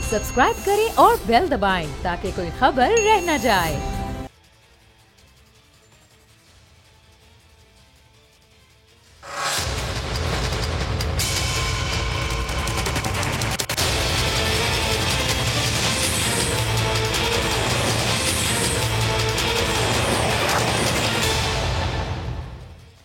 Subscribe करें और bell दबाएं ताकि कोई खबर रह न जाए।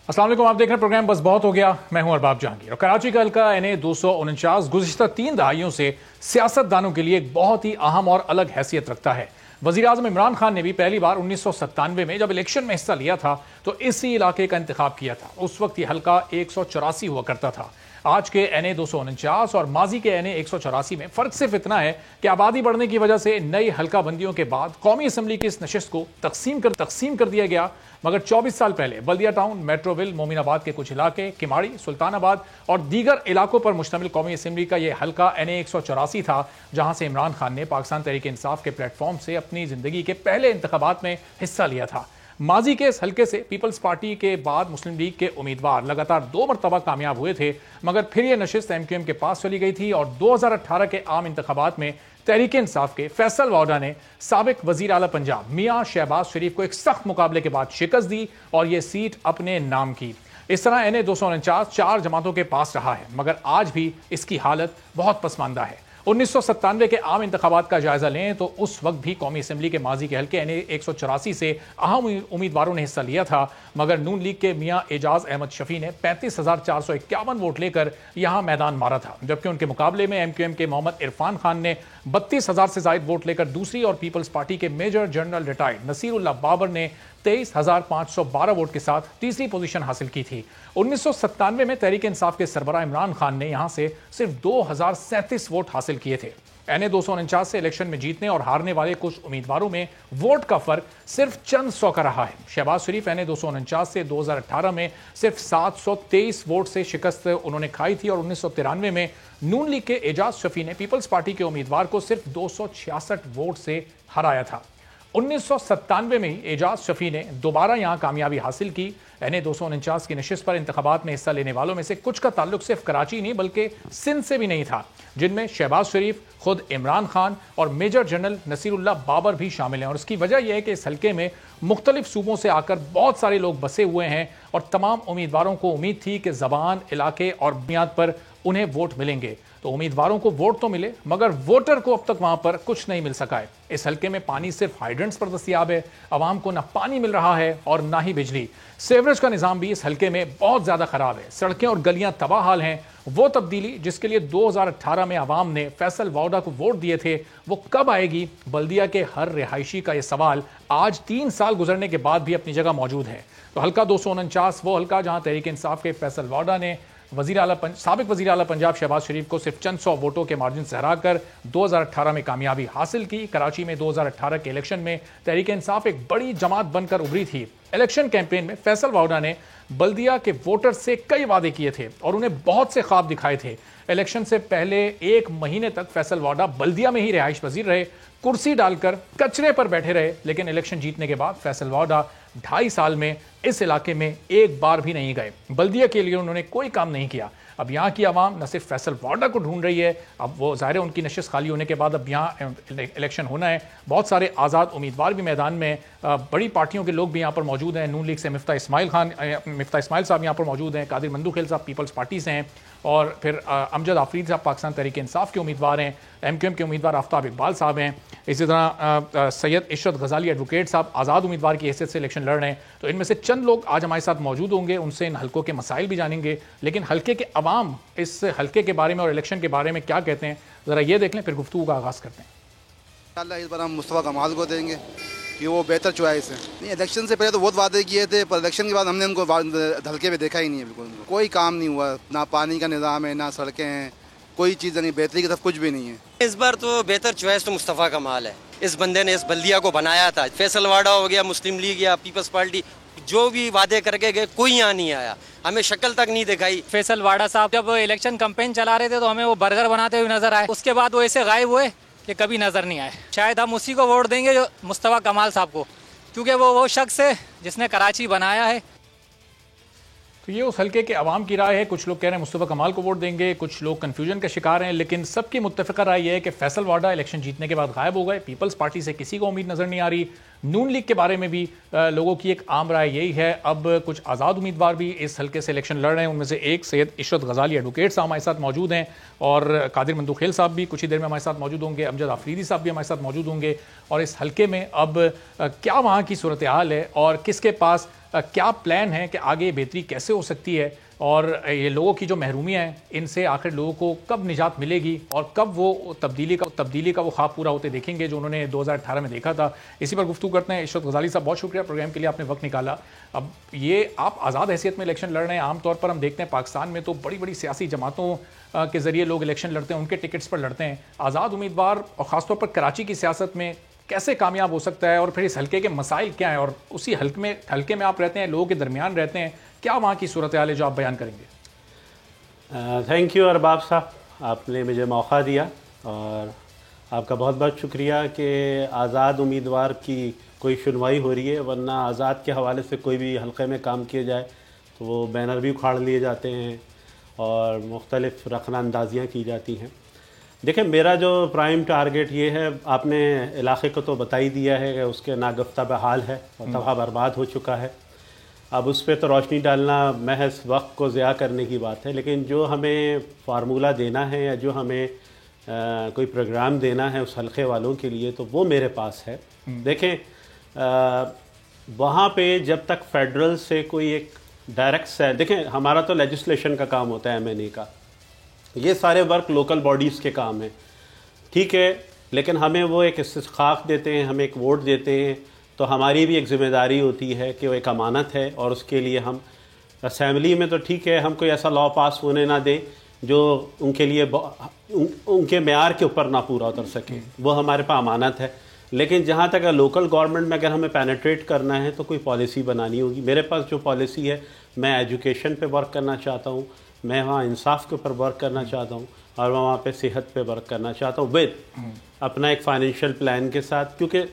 अस्सलाम वालेकुम, आप देख रहे हैं प्रोग्राम बस बहुत हो गया। मैं हूं अरबाब जहांगीर और कराची का हल्का NA 249 गुज़िश्ता 3 दहाइयों से सियासतदानों के लिए एक बहुत ही अहम और अलग हैसियत रखता है। वज़ीर आज़म इमरान खान ने भी पहली बार 1997 में जब इलेक्शन में हिस्सा लिया था तो इसी इलाके का इंतखाब किया था। उस वक्त ये हल्का 184 हुआ करता था। आज के NA 249 और माजी के NA 184 में फर्क सिर्फ इतना है कि आबादी बढ़ने की वजह से नई हल्का बंदियों के बाद कौमी असम्बली की इस नशिस्त को तकसीम कर दिया गया। मगर 24 साल पहले बल्दिया टाउन, मेट्रोविल, मोमिनाबाद के कुछ इलाके, किमाड़ी, सुल्तानाबाद और दीगर इलाकों पर मुश्तमिल कौमी असम्बली का यह हल्का NA 184 था, जहां से इमरान खान ने पाकिस्तान तहरीक इंसाफ के प्लेटफॉर्म से अपनी जिंदगी के पहले इंतखाबात में हिस्सा लिया था। माजी के इस हल्के से पीपल्स पार्टी के बाद मुस्लिम लीग के उम्मीदवार लगातार 2 मरतबा कामयाब हुए थे, मगर फिर यह नशिस्त MQM के पास चली गई थी और 2018 के आम इंतखाबात में तहरीक इंसाफ के फैसल वाडा ने साबिक वजीर आला पंजाब मियां शहबाज शरीफ को एक सख्त मुकाबले के बाद शिकस्त दी और यह सीट अपने नाम की। इस तरह NA 249 4 जमातों के पास रहा है, मगर आज भी इसकी हालत बहुत पसमानदा है। 1997 के आम इंतखाबात का जायजा लें तो उस वक्त भी कौमी असम्बली के माजी के हल्के NA 184 से अहम उम्मीदवारों ने हिस्सा लिया था, मगर नून लीग के मियां एजाज अहमद शफी ने 35,451 वोट लेकर यहां मैदान मारा था, जबकि उनके मुकाबले में MQM के मोहम्मद इरफान खान ने 32,000 से ज्यादा वोट लेकर दूसरी और पीपल्स पार्टी के major general retired Nasirullah Babar ने 23,512 वोट के साथ तीसरी पोजीशन हासिल की थी। 1997 में तहरीक इंसाफ के सरबराह इमरान खान ने यहां से सिर्फ 2,037 वोट हासिल किए थे। NA 249 से इलेक्शन में जीतने और हारने वाले कुछ उम्मीदवारों में वोट का फर्क सिर्फ चंद सौ का रहा है। शहबाज शरीफ NA 249 से 2018 में सिर्फ 723 वोट से शिकस्त उन्होंने खाई थी और 1993 में नून लीग के एजाज शफी ने पीपल्स पार्टी के उम्मीदवार को सिर्फ 266 वोट से हराया था। 1997 में ही एजाज शफी ने दोबारा यहां कामयाबी हासिल की। NA 249 की नशिस्त पर इंतखाबात में हिस्सा लेने वालों में से कुछ का ताल्लुक सिर्फ कराची नहीं बल्कि सिंध से भी नहीं था, जिनमें शहबाज शरीफ, खुद इमरान खान और मेजर जनरल नसीरुल्लाह बाबर भी शामिल हैं। और इसकी वजह यह है कि इस हल्के में मुख्तलिफ सूबों से आकर बहुत सारे लोग बसे हुए हैं और तमाम उम्मीदवारों को उम्मीद थी कि ज़बान, इलाके और बुनियाद पर उन्हें वोट मिलेंगे। तो उम्मीदवारों को वोट तो मिले, मगर वोटर को अब तक वहां पर कुछ नहीं मिल सका है। इस हल्के में पानी सिर्फ हाइड्रेंट्स पर दस्तयाब है, आवाम को ना पानी मिल रहा है और ना ही बिजली। सीवरेज का निजाम भी इस हल्के में बहुत ज्यादा खराब है। सड़कें और गलियां तबाह हाल हैं। वो तब्दीली जिसके लिए 2018 में आवाम ने फैसल वाडा को वोट दिए थे, वो कब आएगी? बल्दिया के हर रिहायशी का यह सवाल आज 3 साल गुजरने के बाद भी अपनी जगह मौजूद है। तो हल्का 249 वो हल्का जहां तहरीक इंसाफ के फैसल वाडा ने साबिक वज़ीर आला पंजाब शहबाज शरीफ को सिर्फ चंद सौ वोटों के मार्जिन से हराकर 2018 में कामयाबी हासिल की। कराची में 2018 के इलेक्शन में तहरीक इंसाफ एक बड़ी जमात बनकर उभरी थी। इलेक्शन कैंपेन में फैसल वाडा ने बल्दिया के वोटर से कई वादे किए थे और उन्हें बहुत से ख्वाब दिखाए थे। इलेक्शन से पहले 1 महीने तक फैसल वाडा बल्दिया में ही रिहाइश पजीर रहे, कुर्सी डालकर कचरे पर बैठे रहे, लेकिन इलेक्शन जीतने के बाद फैसल वाडा 2.5 साल में इस इलाके में एक बार भी नहीं गए। बल्दिया के लिए उन्होंने कोई काम नहीं किया। अब यहाँ की आवाम न सिर्फ फैसल वाडा को ढूंढ रही है, अब वो ज़ाहिर है उनकी नशिस्त खाली होने के बाद अब यहाँ इलेक्शन होना है। बहुत सारे आज़ाद उम्मीदवार भी मैदान में, बड़ी पार्टियों के लोग भी यहाँ पर मौजूद हैं। नून लीग से मिफ्ता इस्माइल साहब यहाँ पर मौजूद हैं, कादिर मंदूखेल साहब पीपल्स पार्टी से हैं, और फिर अमजद आफरीद साहब पाकिस्तान तहरीक इंसाफ के उम्मीदवार हैं। MQM के उम्मीदवार आफ्ताब इकबाल साहब हैं। इसी तरह सैयद इशरत गजाली एडवोकेट साहब आज़ाद उम्मीदवार की हैसियत से इलेक्शन लड़ रहे हैं। तो इनमें से चंद लोग आज हमारे साथ मौजूद होंगे, उनसे इन हल्कों के मसाइल भी जानेंगे। लेकिन हल्के के अवाम इस हल्के के बारे में और इलेक्शन के बारे में क्या कहते हैं, ज़रा ये देख लें, फिर गुफ्तगू का आगाज़ करते हैं। इस बार हम मुस्तफ़ा कमाल को देंगे कि वो बेहतर चॉइस है। नहीं, इलेक्शन से पहले तो बहुत वादे किए थे, पर इलेक्शन के बाद हमने उनको हल्के में देखा ही नहीं है। बिल्कुल कोई काम नहीं हुआ, ना पानी का निज़ाम है, ना सड़कें हैं, कोई चीज़ नहीं, बेहतरी की तरफ कुछ भी नहीं है। इस बार तो बेहतर चॉइस तो मुस्तफ़ा कमाल है। इस बंदे ने इस बल्दिया को बनाया था। फैसल वाडा हो गया, मुस्लिम लीग या पीपल्स पार्टी, जो भी वादे करके गए कोई यहाँ नहीं आया, हमें शक्ल तक नहीं दिखाई। फैसल वाडा साहब जब इलेक्शन कैंपेन चला रहे थे तो हमें वो बर्गर बनाते हुए नजर आए, उसके बाद वो ऐसे गायब हुए कि कभी नजर नहीं आए। शायद हम उसी को वोट देंगे, जो मुस्तफ़ा कमाल साहब को, क्योंकि वो शख्स है जिसने कराची बनाया है। تو یہ اس حلقے کے عوام کی رائے ہے. کچھ لوگ کہہ رہے ہیں مصطفیٰ کمال کو ووٹ دیں گے, کچھ لوگ کنفیوژن کا شکار ہیں, لیکن سب کی متفقہ رائے یہ ہے کہ فیصل واڈا الیکشن جیتنے کے بعد غائب ہو گئے. پیپلز پارٹی سے کسی کو امید نظر نہیں آ رہی. نون لیگ کے بارے میں بھی لوگوں کی ایک عام رائے یہی ہے. اب کچھ آزاد امیدوار بھی اس حلقے سے الیکشن لڑ رہے ہیں. ان میں سے ایک سید عشرت غزالی ایڈوکیٹ صاحب ہمارے ساتھ موجود ہیں, اور قادر مندوخیل صاحب بھی کچھ ہی دیر میں ہمارے ساتھ موجود ہوں گے, امجد آفریدی صاحب بھی ہمارے ساتھ موجود ہوں گے. اور اس حلقے میں اب کیا وہاں کی صورتحال ہے اور کس کے پاس کیا پلان ہے کہ آگے بہتری کیسے ہو سکتی ہے, اور یہ لوگوں کی جو محرومیاں ہیں ان سے آخر لوگوں کو کب نجات ملے گی اور کب وہ تبدیلی کا وہ خواب پورا ہوتے دیکھیں گے جو انہوں نے 2018 میں دیکھا تھا. اسی پر گفتگو کرتے ہیں. عشرت غزالی صاحب بہت شکریہ پروگرام کے لیے, آپ نے وقت نکالا. اب یہ آپ آزاد حیثیت میں الیکشن لڑ رہے ہیں. عام طور پر ہم دیکھتے ہیں پاکستان میں تو بڑی بڑی سیاسی جماعتوں کے ذریعے لوگ الیکشن لڑتے ہیں, ان کے ٹکٹس پر لڑتے ہیں. آزاد امیدوار اور خاص طور پر کراچی کی سیاست میں کیسے کامیاب ہو سکتا ہے, اور پھر اس حلقے کے مسائل کیا ہیں, اور اسی حلقے میں آپ رہتے ہیں, لوگوں کے درمیان رہتے ہیں, کیا وہاں کی صورتحال ہے جو آپ بیان کریں گے؟ تھینک یو ارباب صاحب, آپ نے مجھے موقع دیا, اور آپ کا بہت بہت شکریہ کہ آزاد امیدوار کی کوئی سنوائی ہو رہی ہے. ورنہ آزاد کے حوالے سے کوئی بھی حلقے میں کام کیا جائے تو وہ بینر بھی اکھاڑ لیے جاتے ہیں اور مختلف رخنہ اندازیاں کی جاتی ہیں. دیکھیں, میرا جو پرائم ٹارگٹ یہ ہے, آپ نے علاقے کو تو بتا ہی دیا ہے کہ اس کے ناگفتہ بحال ہے اور تباہ برباد ہو چکا ہے. اب اس پہ تو روشنی ڈالنا محض وقت کو ضیاع کرنے کی بات ہے, لیکن جو ہمیں فارمولہ دینا ہے یا جو ہمیں کوئی پروگرام دینا ہے اس حلقے والوں کے لیے تو وہ میرے پاس ہے. دیکھیں, وہاں پہ جب تک فیڈرل سے کوئی ایک ڈائریکٹ دیکھیں, ہمارا تو لیجسلیشن کا کام ہوتا ہے MNA کا, یہ سارے ورک لوکل باڈیز کے کام ہیں, ٹھیک ہے, لیکن ہمیں وہ ایک استحقاق دیتے ہیں, ہمیں ایک ووٹ دیتے ہیں, تو ہماری بھی ایک ذمہ داری ہوتی ہے کہ وہ ایک امانت ہے, اور اس کے لیے ہم اسمبلی میں تو ٹھیک ہے ہم کوئی ایسا لا پاس ہونے نہ دیں جو ان کے لیے ان کے معیار کے اوپر نہ پورا اتر سکے, وہ ہمارے پاس امانت ہے. لیکن جہاں تک لوکل گورنمنٹ میں اگر ہمیں پینیٹریٹ کرنا ہے تو کوئی پالیسی بنانی ہوگی. میرے پاس جو پالیسی ہے, میں ایجوکیشن پہ ورک کرنا چاہتا ہوں, میں وہاں انصاف کے اوپر ورک کرنا چاہتا ہوں, اور وہاں پہ صحت پہ ورک کرنا چاہتا ہوں ود اپنا ایک فائنینشیل پلان کے ساتھ, کیونکہ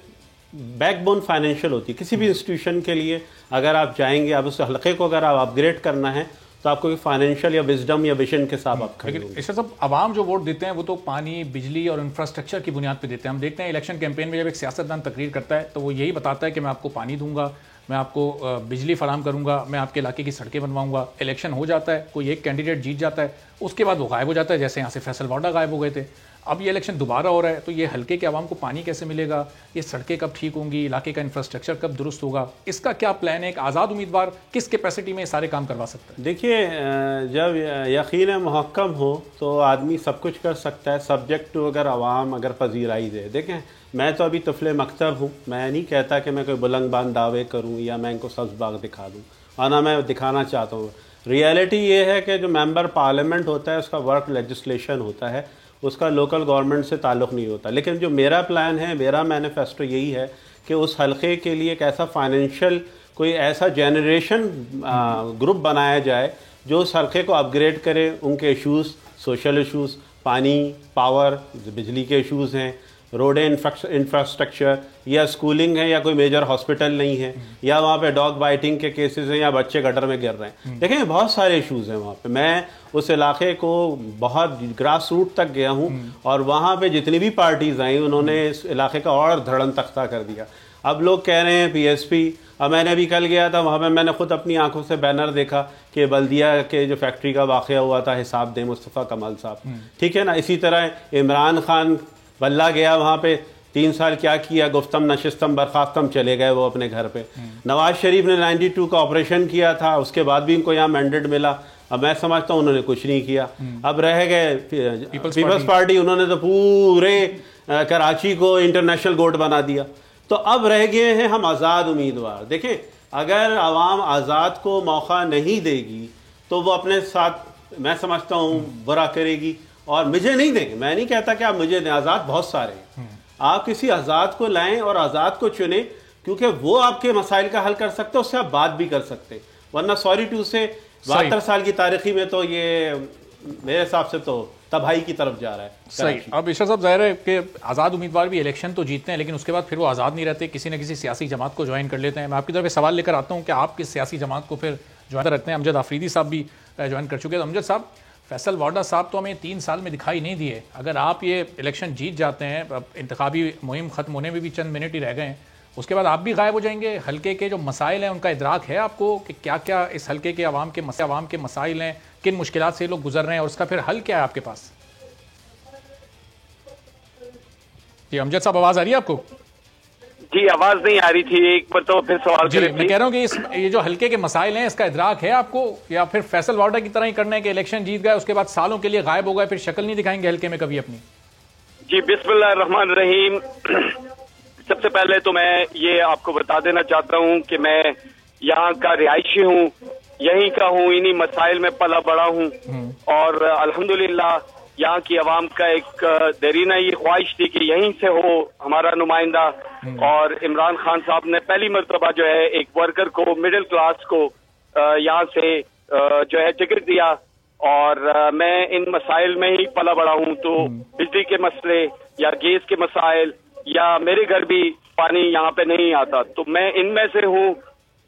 بیک بون فائنینشیل ہوتی ہے کسی بھی انسٹیٹیوشن کے لیے. اگر آپ جائیں گے, اب اس حلقے کو اگر آپ اپ گریڈ کرنا ہے تو آپ کو فائنینشیل یا وزڈم یا ویژن کے ساتھ آپ کھڑے ہوں گے. لیکن عوام جو ووٹ دیتے ہیں وہ تو پانی, بجلی اور انفراسٹرکچر کی بنیاد پہ دیتے ہیں. ہم دیکھتے ہیں الیکشن کیمپین میں جب ایک سیاستدان تقریر کرتا ہے تو وہ یہی بتاتا ہے کہ میں آپ کو پانی دوں گا, میں آپ کو بجلی فراہم کروں گا, میں آپ کے علاقے کی سڑکیں بنواؤں گا. الیکشن ہو جاتا ہے, کوئی ایک کینڈیڈیٹ جیت جاتا ہے, اس کے بعد وہ غائب ہو جاتا ہے, جیسے یہاں سے فیصل واڈا غائب ہو گئے تھے. اب یہ الیکشن دوبارہ ہو رہا ہے تو یہ حلقے کے عوام کو پانی کیسے ملے گا, یہ سڑکیں کب ٹھیک ہوں گی, علاقے کا انفراسٹرکچر کب درست ہوگا, اس کا کیا پلان ہے؟ ایک آزاد امیدوار کس کیپیسٹی میں یہ سارے کام کروا سکتا ہے؟ دیکھیے, جب یقین محکم ہو تو آدمی سب کچھ کر سکتا ہے, سبجیکٹ ٹو اگر عوام اگر پذیرائی دے. دیکھیں, میں تو ابھی طفل مکتب ہوں, میں نہیں کہتا کہ میں کوئی بلند بان دعوے کروں یا میں ان کو سبز باغ دکھا دوں, اور نہ میں دکھانا چاہتا ہوں. ریئلٹی یہ ہے کہ جو ممبر پارلیمنٹ ہوتا ہے اس کا ورک لیجسلیشن ہوتا ہے, اس کا لوکل گورنمنٹ سے تعلق نہیں ہوتا. لیکن جو میرا پلان ہے, میرا مینیفیسٹو یہی ہے کہ اس حلقے کے لیے ایک ایسا فائنینشیل کوئی ایسا جنریشن گروپ بنایا جائے جو اس حلقے کو اپ گریڈ کرے. ان کے ایشوز, سوشل ایشوز, پانی, پاور, بجلی کے ایشوز ہیں, روڈ انفراسٹرکچر, یا اسکولنگ ہے, یا کوئی میجر ہاسپٹل نہیں ہے, یا وہاں پہ ڈاگ بائٹنگ کے کیسز ہیں, یا بچے گٹر میں گر رہے ہیں. دیکھیں, بہت سارے ایشوز ہیں وہاں پہ. میں اس علاقے کو بہت گراس روٹ تک گیا ہوں, اور وہاں پہ جتنی بھی پارٹیز آئیں انہوں نے اس علاقے کا اور دھڑن تختہ کر دیا. اب لوگ کہہ رہے ہیں PSP, اب میں نے بھی کل گیا تھا وہاں پہ, میں نے خود اپنی آنکھوں سے بینر دیکھا کہ بلدیہ کے جو فیکٹری کا واقعہ ہوا تھا, حساب دیں مصطفیٰ کمال صاحب, ٹھیک ہے نا. اسی طرح عمران خان بلہ گیا, وہاں پہ 3 سال کیا کیا, گفتم نشستم برخاستم, چلے گئے وہ اپنے گھر پہ. نواز شریف نے 92 کا آپریشن کیا تھا, اس کے بعد بھی ان کو یہاں مینڈیٹ ملا. اب میں سمجھتا ہوں انہوں نے کچھ نہیں کیا. اب رہ گئے پیپلز پارٹی, انہوں نے تو پورے کراچی کو انٹرنیشنل گوٹ بنا دیا. تو اب رہ گئے ہیں ہم آزاد امیدوار. دیکھیں, اگر عوام آزاد کو موقع نہیں دے گی تو وہ اپنے ساتھ, میں سمجھتا ہوں, برا کرے گی. اور مجھے نہیں دیں گے, میں نہیں کہتا کہ آپ مجھے دیں, آزاد بہت سارے ہیں, آپ کسی آزاد کو لائیں اور آزاد کو چنیں, کیونکہ وہ آپ کے مسائل کا حل کر سکتے, اس سے آپ بات بھی کر سکتے. ورنہ سوری ٹو سے 72 سال کی تاریخی میں تو یہ میرے حساب سے تو تباہی کی طرف جا رہا ہے. صحیح. اب عشرت صاحب, ظاہر ہے کہ آزاد امیدوار بھی الیکشن تو جیتتے ہیں لیکن اس کے بعد پھر وہ آزاد نہیں رہتے, کسی نہ کسی سیاسی جماعت کو جوائن کر لیتے ہیں. میں آپ کی طرف سوال لے کر آتا ہوں کہ آپ کس سیاسی جماعت کو پھر ज्वाइन रखते हैं। अमजद आफरीदी साहब भी ज्वाइन कर चुके हैं। तो अमजद साहब, फैसल वाडा साहब तो हमें 3 साल में दिखाई नहीं दिए। अगर आप ये इलेक्शन जीत जाते हैं, अब इंतखाबी मुहिम ख़त्म होने में भी चंद मिनट ही रह गए हैं, उसके बाद आप भी गायब हो जाएंगे। हल्के के जो मसाइल हैं उनका इदराक है आपको कि क्या क्या इस हल्के के आवाम के मसाइल हैं, किन मुश्किलात से लोग गुजर रहे हैं और उसका फिर हल क्या है आपके पास? जी अमजद साहब, आवाज़ आ रही है आपको? जी आवाज नहीं आ रही थी, एक बार तो फिर सवाल जी करें। मैं कह रहा हूँ कि ये जो हल्के के मसाइल हैं इसका इदराक है आपको, या फिर फैसल वाडा की तरह ही करना है कि इलेक्शन जीत गए उसके बाद सालों के लिए गायब हो गए, फिर शक्ल नहीं दिखाएंगे हल्के में कभी अपनी? जी बिस्मिल्लाह रहमान रहीम। सबसे पहले तो मैं ये आपको बता देना चाहता हूँ कि मैं यहाँ का रिहायशी हूँ, यहीं का हूँ, इन्हीं मसाइल में पला बड़ा हूँ और अल्हम्दुलिल्लाह यहाँ की आवाम का एक देरीना ये ख्वाहिश थी कि यहीं से हो हमारा नुमाइंदा। और इमरान खान साहब ने पहली मर्तबा जो है एक वर्कर को, मिडिल क्लास को यहाँ से जो है टिकट दिया और मैं इन मसाइल में ही पला बड़ा हूँ। तो बिजली के मसले या गैस के मसाइल या मेरे घर भी पानी यहाँ पे नहीं आता, तो मैं इनमें से हूँ,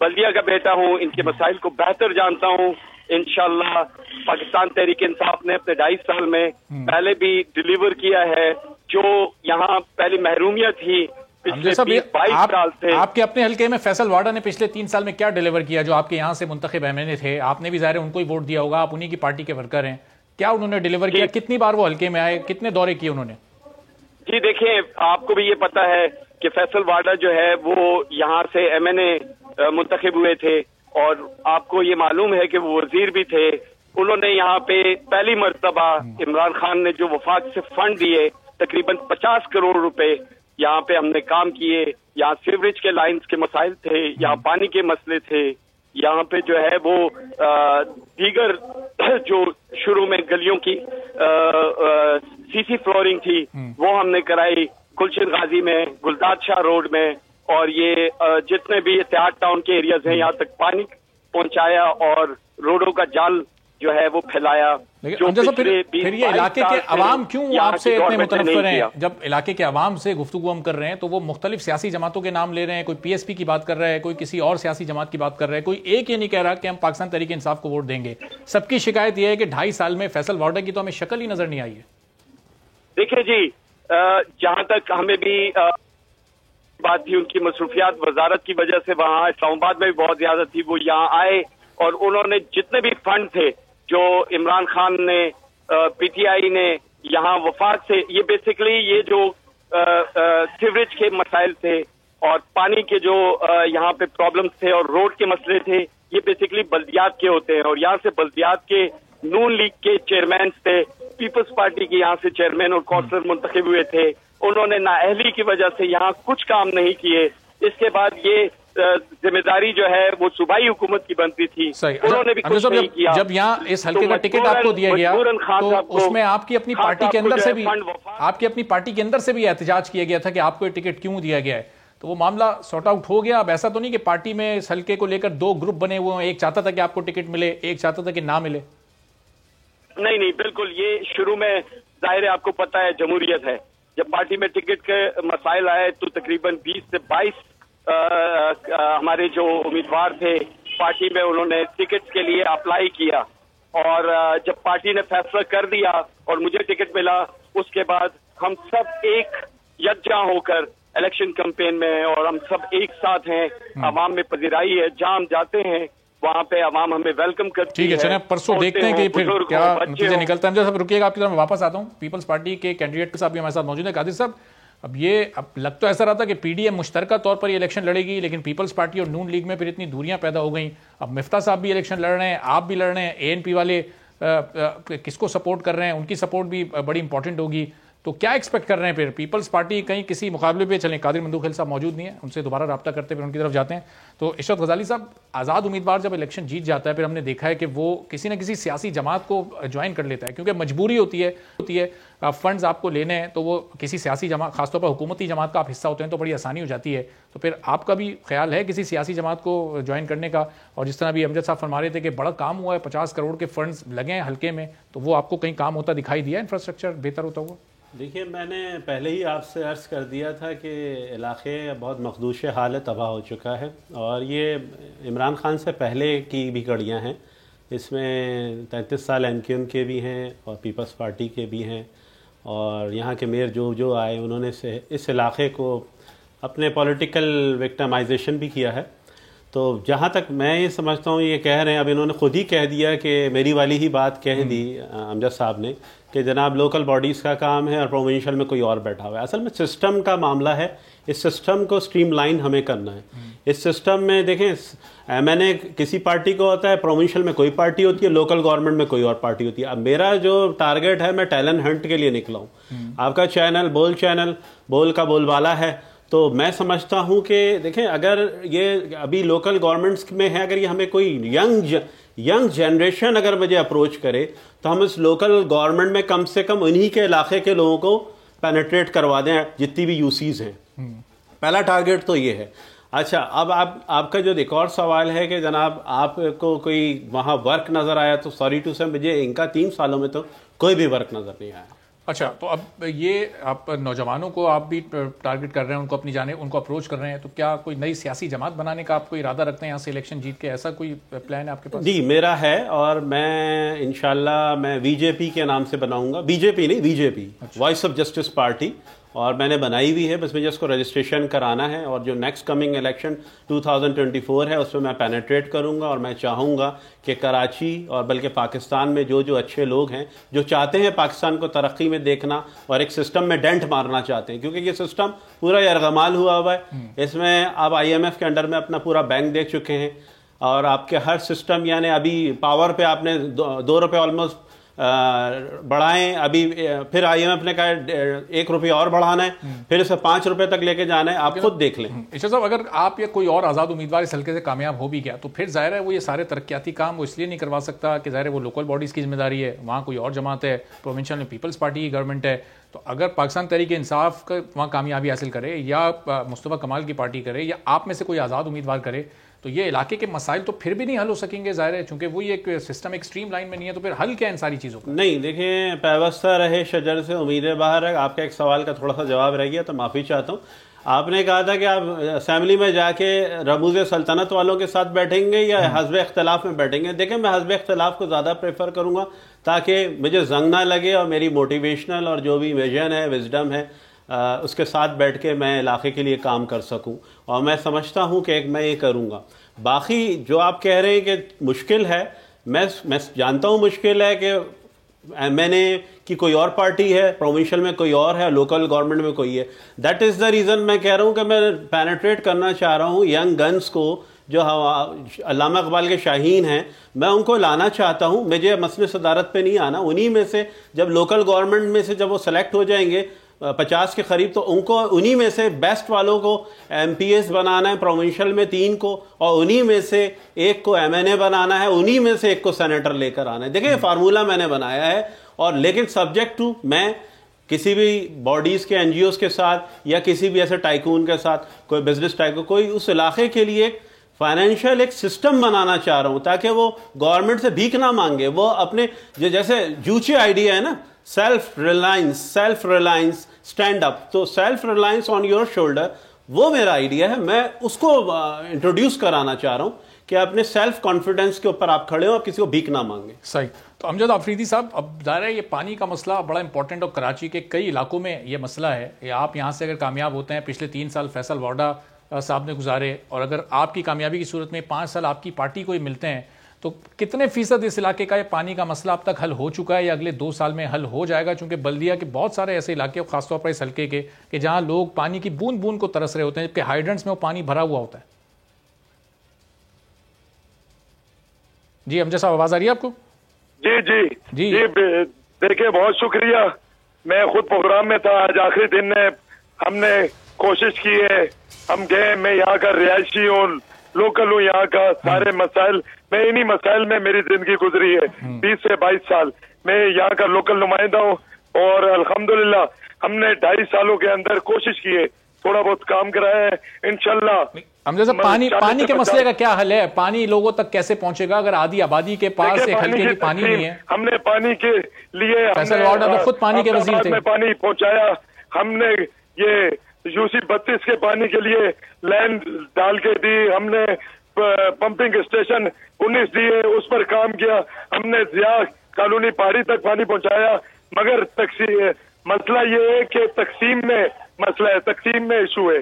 बल्दिया का बेटा हूँ, इनके मसाइल को बेहतर जानता हूँ। इंशाल्लाह पाकिस्तान तहरीक इंसाफ ने अपने 2.5 साल में पहले भी डिलीवर किया है। जो यहाँ पहली महरूमियत थी पिछले 22 साल से। आपके अपने हल्के में फैसल वाडा ने पिछले 3 साल में क्या डिलीवर किया? जो आपके यहाँ से मुंतखब एमएनए थे, आपने भी ज़ाहिर उनको ही वोट दिया होगा, आप उन्हीं की पार्टी के वर्कर हैं, क्या उन्होंने डिलीवर किया? कितनी बार वो हल्के में आए, कितने दौरे किए उन्होंने? जी देखें, आपको भी ये पता है कि फैसल वाडा जो है वो यहाँ से एमएनए मुंतखब हुए थे और आपको ये मालूम है कि वो वजीर भी थे। उन्होंने यहाँ पे पहली मर्तबा इमरान खान ने जो वफाक से फंड दिए तकरीबन 50 करोड़ रुपए यहाँ पे हमने काम किए। यहाँ सीवरेज के लाइंस के मसाइल थे, यहाँ पानी के मसले थे, यहाँ पे जो है वो दीगर जो शुरू में गलियों की सीसी फ्लोरिंग थी वो हमने कराई गुलशन गाजी में, गुलदाद शाह रोड में, और ये जितने भी इत्तेहाद टाउन के एरियाज हैं यहाँ तक पानी पहुंचाया और रोडों का जाल जो है वो फैलाया। फिर ये इलाके के अवाम क्यों आपसे इतने मुतनफ़िर हैं? जब इलाके के अवाम से गुफ्तगू हम कर रहे हैं तो वो मुख्तलिफ सियासी जमातों के नाम ले रहे हैं, कोई पीएसपी की बात कर रहा है, कोई किसी और सियासी जमात की बात कर रहा है, कोई एक ये नहीं कह रहा कि हम पाकिस्तान तहरीक इंसाफ को वोट देंगे। सबकी शिकायत यह है कि 2.5 साल में फैसल वाडा की तो हमें शक्ल ही नजर नहीं आई है। देखिए जी, जहां तक हमें भी बात थी, उनकी मसरूफियात वजारत की वजह से वहाँ इस्लामाबाद में भी बहुत ज्यादा थी, वो यहाँ आए और उन्होंने जितने भी फंड थे जो इमरान खान ने, पीटीआई ने यहाँ वफाक से, ये बेसिकली ये जो सीवरेज के मसाइल थे और पानी के जो यहाँ पे प्रॉब्लम्स थे और रोड के मसले थे, ये बेसिकली बल्दियात के होते हैं और यहाँ से बल्दियात के नून लीग के चेयरमैन थे, पीपल्स पार्टी के यहाँ से चेयरमैन और कौंसलर मुंतखब हुए थे। उन्होंने नाअहली की वजह से यहाँ कुछ काम नहीं किए। इसके बाद ये जिम्मेदारी जो है वो सूबाई हुकूमत की बनती थी, उन्होंने भी कुछ नहीं किया। जब यहाँ इस हल्के का टिकट आपको दिया गया तो उसमें आपकी अपनी पार्टी के अंदर से भी एहतजाज किया गया था कि आपको ये टिकट क्यों दिया गया है, तो वो मामला सॉर्ट आउट हो गया। अब ऐसा तो नहीं कि पार्टी में इस हल्के को लेकर 2 ग्रुप बने हुए हैं, एक चाहता था कि आपको टिकट मिले, एक चाहता था कि ना मिले? नहीं, बिल्कुल, ये शुरू में जाहिर है आपको पता है जमहूरियत है, जब पार्टी में टिकट के मसाइल आए तो तकरीबन 20 से 22 हमारे जो उम्मीदवार थे पार्टी में, उन्होंने टिकट के लिए अप्लाई किया और जब पार्टी ने फैसला कर दिया और मुझे टिकट मिला, उसके बाद हम सब एक यकजा होकर इलेक्शन कैंपेन में और हम सब एक साथ हैं। आवाम में पजीराई है, जहां हम जाते हैं वहां पे आवाम हमें वेलकम करती है। ठीक है, चलिए परसों देखते हैं कि फिर क्या नतीजे निकलता है। सब रुकिएगा, आपकी तरफ मैं वापस आता हूँ। पीपल्स पार्टी के कैंडिडेट के साथ भी हमारे साथ मौजूद है कादिर साहब। अब लग तो ऐसा रहा था कि पीडीएम मुश्तरका तौर पर ये इलेक्शन लड़ेगी, लेकिन पीपल्स पार्टी और नून लीग में फिर इतनी दूरियां पैदा हो गई। अब मिफ्ता साहब भी इलेक्शन लड़ रहे हैं, आप भी लड़ रहे हैं, एएनपी वाले किसको सपोर्ट कर रहे हैं, उनकी सपोर्ट भी बड़ी इंपॉर्टेंट होगी। तो क्या एक्सपेक्ट कर रहे हैं फिर? पीपल्स पार्टी कहीं किसी मुकाबले पे चलें? कादिर मंदूखेल साहब मौजूद नहीं है, उनसे दोबारा रब्ता करते फिर उनकी तरफ जाते हैं। तो इशरत गजाली साहब, आज़ाद उम्मीदवार जब इलेक्शन जीत जाता है फिर हमने देखा है कि वो किसी न किसी सियासी जमात को ज्वाइन कर लेता है, क्योंकि मजबूरी होती है फंड्स आपको लेने हैं, तो वो किसी सियासी जमात, खासतौर पर हुकूमती जमात का आप हिस्सा होते हैं तो बड़ी आसानी हो जाती है। तो फिर आपका भी ख्याल है किसी सियासी जमात को ज्वाइन करने का? और जिस तरह भी अमजद साहब फरमा रहे थे कि बड़ा काम हुआ है, 50 करोड़ के फंड्स लगे हैं हल्के में, तो वो आपको कहीं काम होता दिखाई दिया, इंफ्रास्ट्रक्चर बेहतर होता हुआ? دیکھیے میں نے پہلے ہی آپ سے عرض کر دیا تھا کہ علاقے بہت مخدوش حال تباہ ہو چکا ہے، اور یہ عمران خان سے پہلے کی بھی کڑیاں ہیں. اس میں 33 سال MQM کے بھی ہیں اور پیپلز پارٹی کے بھی ہیں، اور یہاں کے میئر جو آئے انہوں نے اس علاقے کو اپنے پولیٹیکل وکٹمائزیشن بھی کیا ہے. تو جہاں تک میں یہ سمجھتا ہوں یہ کہہ رہے ہیں، اب انہوں نے خود ہی کہہ دیا کہ میری والی ہی بات کہہ دی امجد صاحب نے کہ جناب لوکل باڈیز کا کام ہے اور پروونشل میں کوئی اور بیٹھا ہوا ہے. اصل میں سسٹم کا معاملہ ہے، اس سسٹم کو سٹریم لائن ہمیں کرنا ہے. اس سسٹم میں دیکھیں میں نے کسی پارٹی کو ہوتا ہے، پروونشل میں کوئی پارٹی ہوتی ہے، لوکل گورنمنٹ میں کوئی اور پارٹی ہوتی ہے. اب میرا جو ٹارگٹ ہے، میں ٹیلنٹ ہنٹ کے لیے نکلا ہوں. آپ کا چینل بول کا بول والا ہے، تو میں سمجھتا ہوں کہ دیکھیں اگر یہ ابھی لوکل گورنمنٹس میں ہے، اگر یہ ہمیں کوئی ینگ جنریشن اگر مجھے اپروچ کرے تو ہم اس لوکل گورنمنٹ میں کم سے کم انہی کے علاقے کے لوگوں کو پینیٹریٹ کروا دیں جتنی بھی UCs ہیں. پہلا ٹارگٹ تو یہ ہے. اچھا اب آپ کا جو ایک اور سوال ہے کہ جناب آپ کو کوئی وہاں ورک نظر آیا، تو سوری ٹو سے مجھے ان کا 3 سالوں میں تو کوئی بھی ورک نظر نہیں آیا. اچھا، تو اب یہ آپ نوجوانوں کو آپ بھی ٹارگٹ کر رہے ہیں، ان کو اپنی جانب ان کو اپروچ کر رہے ہیں، تو کیا کوئی نئی سیاسی جماعت بنانے کا آپ کو ارادہ رکھتے ہیں یہاں سے الیکشن جیت کے؟ ایسا کوئی پلان ہے آپ کے پاس؟ جی میرا ہے، اور میں انشاءاللہ میں BJP کے نام سے بناؤں گا. BJP نہیں، BJP voice of justice party, اور میں نے بنائی ہوئی ہے، بس مجھے اس کو رجسٹریشن کرانا ہے. اور جو نیکسٹ کمنگ الیکشن 2024 ہے اس میں میں پینیٹریٹ کروں گا، اور میں چاہوں گا کہ کراچی اور بلکہ پاکستان میں جو اچھے لوگ ہیں جو چاہتے ہیں پاکستان کو ترقی میں دیکھنا اور ایک سسٹم میں ڈینٹ مارنا چاہتے ہیں، کیونکہ یہ سسٹم پورا یرغمال ہوا ہے. اس میں آپ IMF کے انڈر میں اپنا پورا بینک دیکھ چکے ہیں، اور آپ کے ہر سسٹم یعنی ابھی پاور پہ آپ نے 2 روپے آلموسٹ بڑھائیں، ابھی پھر IMF نے کہا 1 روپیہ اور بڑھانا ہے، پھر اسے 5 روپے تک لے کے جانا ہے. آپ خود دیکھ لیں. ارشاد صاحب، اگر آپ یا کوئی اور آزاد امیدوار اس حلقے سے کامیاب ہو بھی گیا تو پھر ظاہر ہے وہ یہ سارے ترقیاتی کام وہ اس لیے نہیں کروا سکتا کہ ظاہر ہے وہ لوکل باڈیز کی ذمہ داری ہے، وہاں کوئی اور جماعت ہے، پروونشل میں پیپلز پارٹی کی گورنمنٹ ہے. تو اگر پاکستان تحریک انصاف کا وہاں کامیابی حاصل کرے، یا مصطفیٰ کمال کی پارٹی کرے، یا آپ میں سے کوئی آزاد امیدوار کرے، تو یہ علاقے کے مسائل تو پھر بھی نہیں حل ہو سکیں گے ظاہر ہے، چونکہ وہی ایک سسٹم ایک سٹریم لائن میں نہیں ہے. تو پھر حل کیا ان ساری چیزوں کا؟ نہیں دیکھیں، پیوستہ رہے شجر سے امیدیں باہر ہے. آپ کا ایک سوال کا تھوڑا سا جواب رہ گیا تو معافی چاہتا ہوں. آپ نے کہا تھا کہ آپ اسمبلی میں جا کے رموز سلطنت والوں کے ساتھ بیٹھیں گے یا حزب اختلاف میں بیٹھیں گے. دیکھیں میں حزب اختلاف کو زیادہ پریفر کروں گا تاکہ مجھے زنگ نہ لگے، اور میری موٹیویشنل اور جو بھی ویژن ہے، وزڈم ہے، اس کے ساتھ بیٹھ کے میں علاقے کے لیے کام کر سکوں. اور میں سمجھتا ہوں کہ میں یہ کروں گا. باقی جو آپ کہہ رہے ہیں کہ مشکل ہے، میں جانتا ہوں مشکل ہے کہ میں نے کہ کوئی اور پارٹی ہے، پروونشل میں کوئی اور ہے، لوکل گورنمنٹ میں کوئی ہے. دیٹ از دا ریزن میں کہہ رہا ہوں کہ میں پینیٹریٹ کرنا چاہ رہا ہوں ینگ گنز کو، جو علامہ اقبال کے شاہین ہیں، میں ان کو لانا چاہتا ہوں. مجھے مسئلے صدارت پہ نہیں آنا. انہی میں سے جب لوکل گورنمنٹ میں سے جب وہ سلیکٹ ہو جائیں گے 50 کے قریب، تو ان کو انہی میں سے بیسٹ والوں کو MPs بنانا ہے، پروونشل میں 3 کو، اور انہی میں سے 1 کو MNA بنانا ہے، انہی میں سے 1 کو سینیٹر لے کر آنا ہے. دیکھیں فارمولہ میں نے بنایا ہے، اور لیکن سبجیکٹ ٹو میں کسی بھی باڈیز کے NGOs کے ساتھ یا کسی بھی ایسے ٹائکون کے ساتھ، کوئی بزنس ٹائکون، کوئی اس علاقے کے لیے فائنینشیل ایک سسٹم بنانا چاہ رہا ہوں تاکہ وہ گورنمنٹ سے بھیک نہ مانگے. وہ اپنے جیسے جوچے آئیڈیا ہے نا، سیلف ریلائنس اسٹینڈ اپ، تو self reliance on your shoulder, وہ میرا آئیڈیا ہے. میں اس کو انٹروڈیوس کرانا چاہ رہا ہوں کہ اپنے سیلف کانفیڈنس کے اوپر آپ کھڑے ہو اور کسی کو بھیک نہ مانگیں. صحیح. تو امجد آفریدی صاحب، اب ظاہر ہے یہ پانی کا مسئلہ بڑا امپورٹنٹ، اور کراچی کے کئی علاقوں میں یہ مسئلہ ہے. آپ یہاں سے اگر کامیاب ہوتے ہیں، پچھلے 3 سال فیصل وارڈا صاحب نے گزارے، اور اگر آپ کی کامیابی کی صورت میں 5 سال آپ کی پارٹی کو ہی ملتے ہیں، تو کتنے فیصد اس علاقے کا یہ پانی کا مسئلہ اب تک حل ہو چکا ہے یا اگلے 2 سال میں حل ہو جائے گا؟ چونکہ بلدیہ کے بہت سارے ایسے علاقے، خاص طور پر اس حلقے کے، کہ جہاں لوگ پانی کی بوند بوند کو ترس رہے ہوتے ہیں، جبکہ ہائیڈرنٹس میں وہ پانی بھرا ہوا ہوتا ہے. جی امجد صاحب، آواز آ رہی ہے آپ کو؟ جی دیکھیں بہت شکریہ. میں خود پروگرام میں تھا آج، آخری دن ہے. ہم نے کوشش کی ہے، ہم گئے، میں یہاں کا رہائشی ہوں، لوکل ہوں یہاں کا. سارے مسائل، میں انہی مسائل میں میری زندگی گزری ہے. 20 سے 22 سال میں یہاں کا لوکل نمائندہ ہوں، اور الحمدللہ ہم نے 2.5 سالوں کے اندر کوشش کی ہے थोड़ा बहुत काम कराया है इंशाल्लाह। हमजा साहब, पानी के मसले का क्या हल है? पानी लोगों तक कैसे पहुंचेगा अगर आधी आबादी के पास एक हल्के की पानी नहीं है? हमने पानी के लिए फैसल वार्डा तो खुद पानी के वजीर थे। पानी पहुंचाया हमने, ये यूसी 32 के पानी के लिए लैंड डाल के दी हमने, पंपिंग स्टेशन 19 दिए, उस पर काम किया हमने, जिया कॉलोनी पहाड़ी तक पानी पहुंचाया। मगर मसला ये है कि तकसीम में मसला है, तकसीम में इशू है,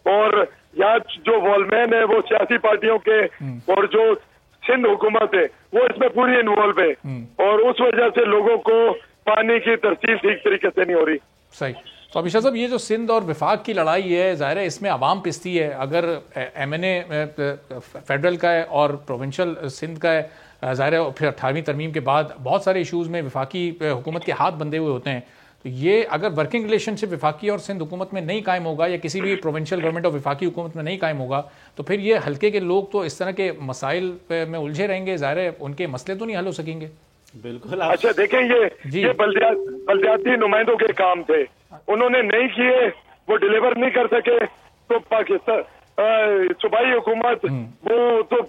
और यहाँ जो वॉलमैन है वो सियासी पार्टियों के, और जो सिंध हुकूमत है वो इसमें पूरी इन्वॉल्व है, और उस वजह से लोगों को पानी की तरतीब ठीक तरीके से नहीं हो रही। सही। तो अभिषेक साहब, ये जो सिंध और विफाक की लड़ाई है, ज़ाहिर है इसमें आवाम पिसती है। अगर MNA फेडरल का है और प्रोविंशियल सिंध का है, ज़ाहिर है फिर 18वीं तरमीम के बाद बहुत सारे इशूज़ में विफाकी हुकूमत के हाथ बंधे हुए होते हैं। तो ये अगर वर्किंग रिलेशनशिप विफाकी और सिंध हुकूमत में नहीं कायम होगा, या किसी भी प्रोविंशियल गवर्नमेंट और विफाकी हुकूमत में नहीं कायम होगा, तो फिर ये हल्के के लोग तो इस तरह के मसाइल में उलझे रहेंगे। ज़ाहिर है उनके मसले तो नहीं हल हो सकेंगे। बिल्कुल। अच्छा देखें, ये बल्दियाती नुमाइंदों के काम थे, उन्होंने नहीं किए, वो डिलीवर नहीं कर सके, तो पाकिस्तान सूबाई हुकूमत वो तो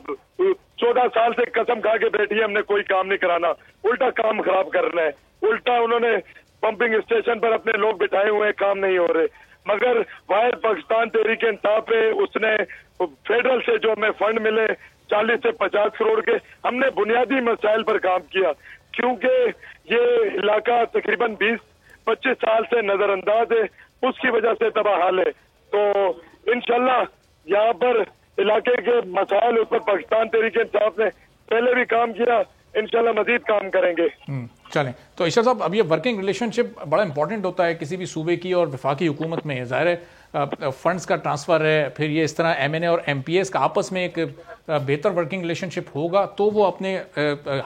14 साल से कसम खा के बैठी है हमने कोई काम नहीं कराना, उल्टा काम खराब करना है। उल्टा उन्होंने पंपिंग स्टेशन पर अपने लोग बिठाए हुए, काम नहीं हो रहे। मगर वाहिद पाकिस्तान तहरीक इंसाफ है, उसने फेडरल से जो हमें फंड मिले 40 से 50 करोड़ के, हमने बुनियादी मसाइल पर काम किया, क्योंकि ये इलाका तकरीबन 20-25 साल से नजरअंदाज है, उसकी वजह से तबाह हाल है। तो इंशाल्लाह यहाँ पर इलाके के मसाइल, उस पर पाकिस्तान तहरीक इंसाफ ने पहले भी काम किया, इंशाल्लाह मजीद काम करेंगे। चलें, तो इशर साहब, अब ये वर्किंग रिलेशनशिप बड़ा इंपॉर्टेंट होता है किसी भी सूबे की और वफाकी हुकूमत में। ज़ाहिर है फंड्स का ट्रांसफ़र है, फिर ये इस तरह MNA और MPS का आपस में एक बेहतर वर्किंग रिलेशनशिप होगा तो वो अपने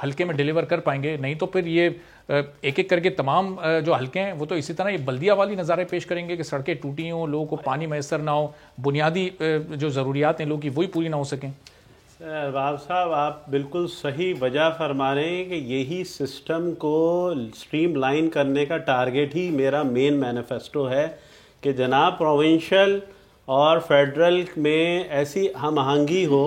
हल्के में डिलीवर कर पाएंगे। नहीं तो फिर ये एक एक करके तमाम जो हल्के हैं वो तो इसी तरह ये बल्दिया वाली नज़ारे पेश करेंगे कि सड़कें टूटी हों, लोगों को पानी मैसर ना हो, बुनियादी जो ज़रूरियात हैं लोगों की वही पूरी ना हो सकें। अरबाब साहब, आप बिल्कुल सही वजह फरमा रहे हैं कि यही सिस्टम को स्ट्रीम लाइन करने का टारगेट ही मेरा मेन मैनिफेस्टो है कि जनाब प्रोविंशियल और फेडरल में ऐसी हम आहंगी हो